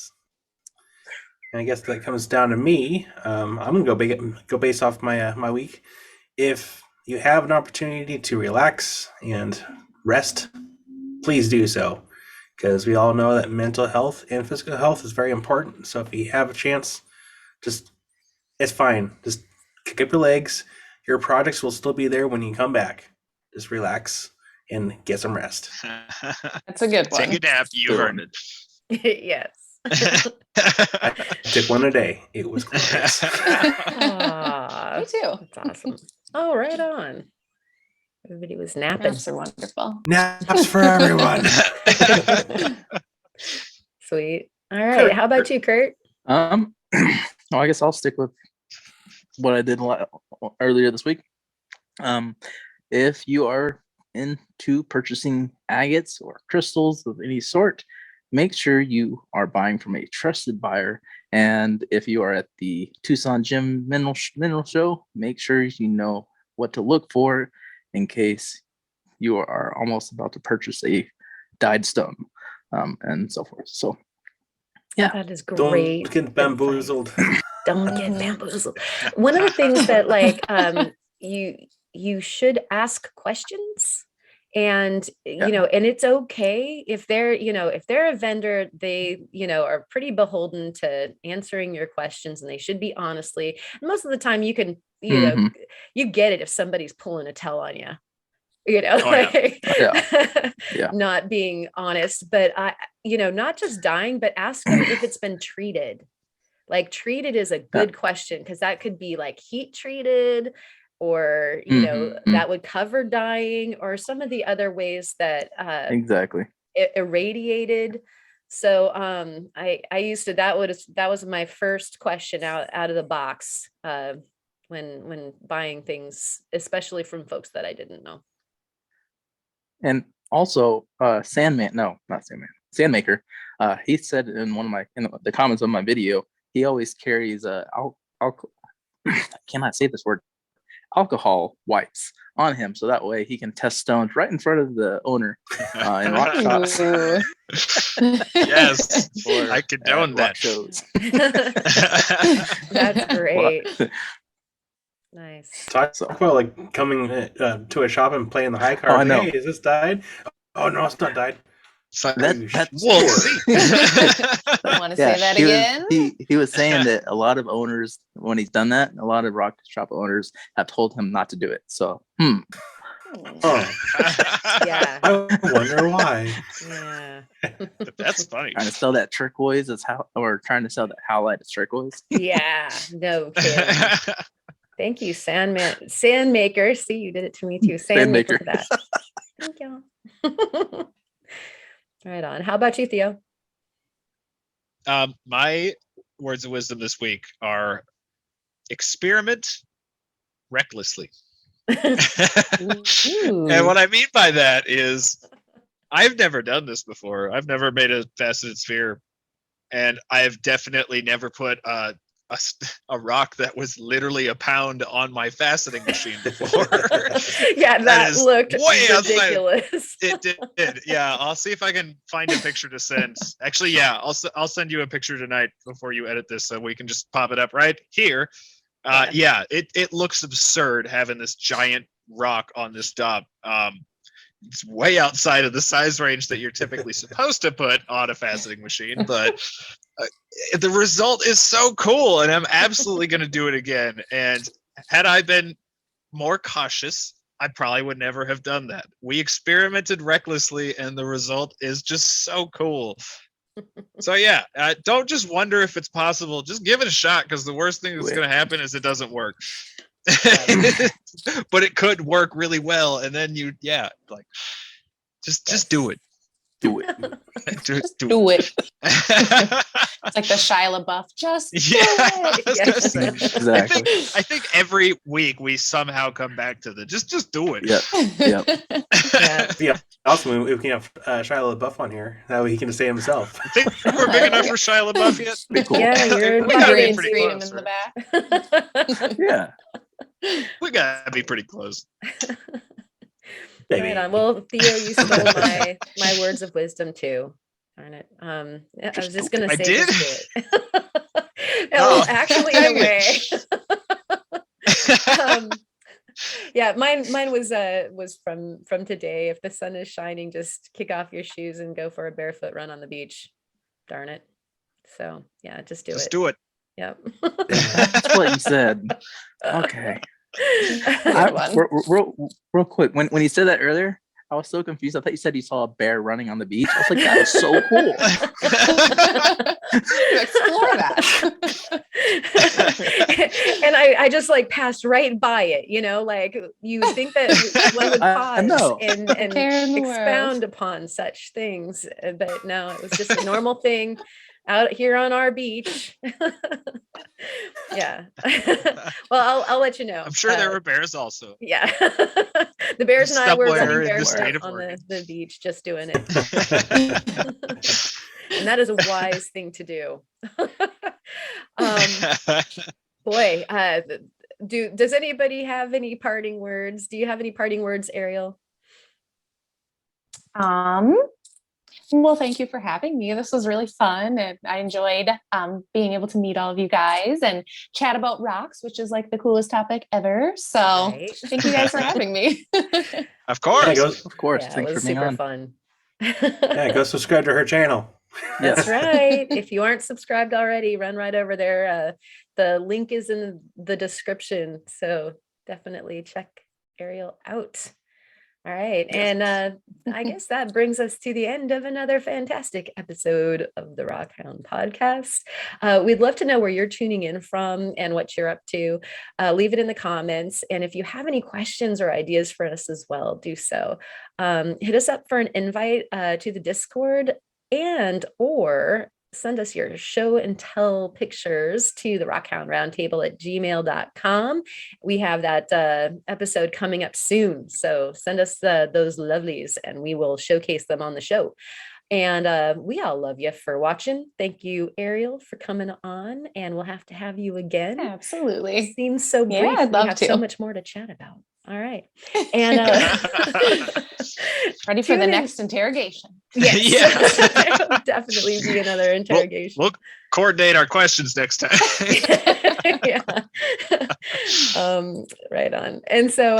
And I guess that comes down to me. I'm gonna go based off my week. If you have an opportunity to relax and rest, please do so, because we all know that mental health and physical health is very important. So if you have a chance, it's fine. Just kick up your legs. Your projects will still be there when you come back. Just relax and get some rest. That's a good one. Take a nap. You earned it. Yes. I took one a day. It was glorious. Aw, Me too. that's awesome. Oh, right on. Everybody was napping. Naps are wonderful. Naps for everyone. Sweet. All right. Kurt. How about you, Kurt? Well, I guess I'll stick with what I did earlier this week. If you are into purchasing agates or crystals of any sort, make sure you are buying from a trusted buyer. And if you are at the Tucson Gem Mineral Show, make sure you know what to look for in case you are almost about to purchase a dyed stone, and so forth. So, yeah. That is great. Don't get bamboozled. Don't get bamboozled. One of the things that you should ask questions. And, and it's okay if they're a vendor, they, are pretty beholden to answering your questions, and they should be honestly. And most of the time you can, you get it if somebody's pulling a tell on you, not being honest, but not just dying, but ask them if it's been treated. Like treated is a good question, because that could be like heat treated, or that would cover dying, or some of the other ways that exactly irradiated. So I used to, that was my first question out of the box when buying things, especially from folks that I didn't know. And also Sandmaker, he said in the comments of my video, he always carries I cannot say this word, alcohol wipes on him, so that way he can test stones right in front of the owner in rock shops. Yes, or I condone that. rock shows. That's great. Nice. Talk about like coming to a shop and playing the high card. Oh, I know. Hey, is this died? Oh no, it's not died. We'll see. Want to say that again? He was saying that a lot of owners, when he's done that, a lot of rock shop owners have told him not to do it. So, Oh, Yeah. I wonder why. Yeah. That's funny. trying to sell that turquoise trying to sell that howlite as turquoise. Yeah. No kidding. Thank you, Sandmaker. See, you did it to me too. Sandmaker for that. Thank you. Right on. How about you, Theo? My words of wisdom this week are experiment recklessly. And what I mean by that is I've never done this before. I've never made a faceted sphere, and I've definitely never put a rock that was literally a pound on my faceting machine before. Yeah, that looked way ridiculous. It did. Yeah, I'll see if I can find a picture to send. Actually, yeah, I'll send you a picture tonight before you edit this, so we can just pop it up right here. Yeah, it looks absurd having this giant rock on this top. It's way outside of the size range that you're typically supposed to put on a faceting machine, but the result is so cool, and I'm absolutely going to do it again. And had I been more cautious, I probably would never have done that. We experimented recklessly, and the result is just so cool. So yeah, don't just wonder if it's possible. Just give it a shot, because the worst thing that's going to happen is it doesn't work. But it could work really well, and then just do it. Do it. Just do it. It's like the Shia LaBeouf. Just do it. Yes. Exactly. I think every week we somehow come back to the just do it. Yep. Yeah. Awesome. We can have Shia LaBeouf on here. That way he can just say himself. I think we're big enough for Shia LaBeouf yet. Pretty cool. Yeah, you're We gotta be green pretty screen him close, in the right? back. Yeah. We gotta be pretty close. Right on. Well, Theo, you stole my words of wisdom too. Darn it. I was just gonna say I did? just do it. Well, actually, in a way. Yeah, mine was from today. If the sun is shining, just kick off your shoes and go for a barefoot run on the beach. Darn it. So yeah, just do it. Just do it. Yep. That's what you said. Okay. Real quick, when he said that earlier, I was so confused. I thought you said you saw a bear running on the beach. I was like, that is so cool. Explore that. And I just like passed right by it, like you would think that one would pause and expound upon such things, but no, it was just a normal thing out here on our beach. Yeah. Well, I'll let you know. I'm sure there were bears also. Yeah. The bears and I were running barefoot on Oregon. the beach, just doing it. And that is a wise thing to do. Boy, does anybody have any parting words? Do you have any parting words, Ariel? Well, thank you for having me. This was really fun, and I enjoyed being able to meet all of you guys and chat about rocks, which is like the coolest topic ever. So Right. thank you guys for having me. Of course. Of course. Yeah, it Thanks was for being super on. fun. Yeah, go subscribe to her channel. That's right. If you aren't subscribed already, run right over there. The link is in the description. So definitely check Ariel out. All right. And I guess that brings us to the end of another fantastic episode of the Rockhound Podcast. We'd love to know where you're tuning in from and what you're up to. Leave it in the comments. And if you have any questions or ideas for us as well, do so. Hit us up for an invite to the Discord or send us your show and tell pictures to the rockhoundroundtable@gmail.com. We have that episode coming up soon. So send us those lovelies and we will showcase them on the show. And we all love you for watching. Thank you, Ariel, for coming on. And we'll have to have you again. Absolutely. It seems so brief. Yeah, I'd we love have to. so much more to chat about. All right. And ready for tune the in. next interrogation. Yes. Yeah. There'll definitely be another interrogation. We'll coordinate our questions next time. Yeah. Right on. And so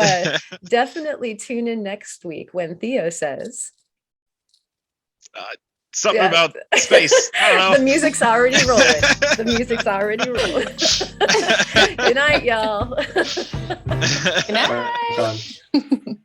definitely tune in next week when Theo says Something about space. I don't know. The music's already rolling. The music's already rolling. Good night, y'all. Good night. Gone.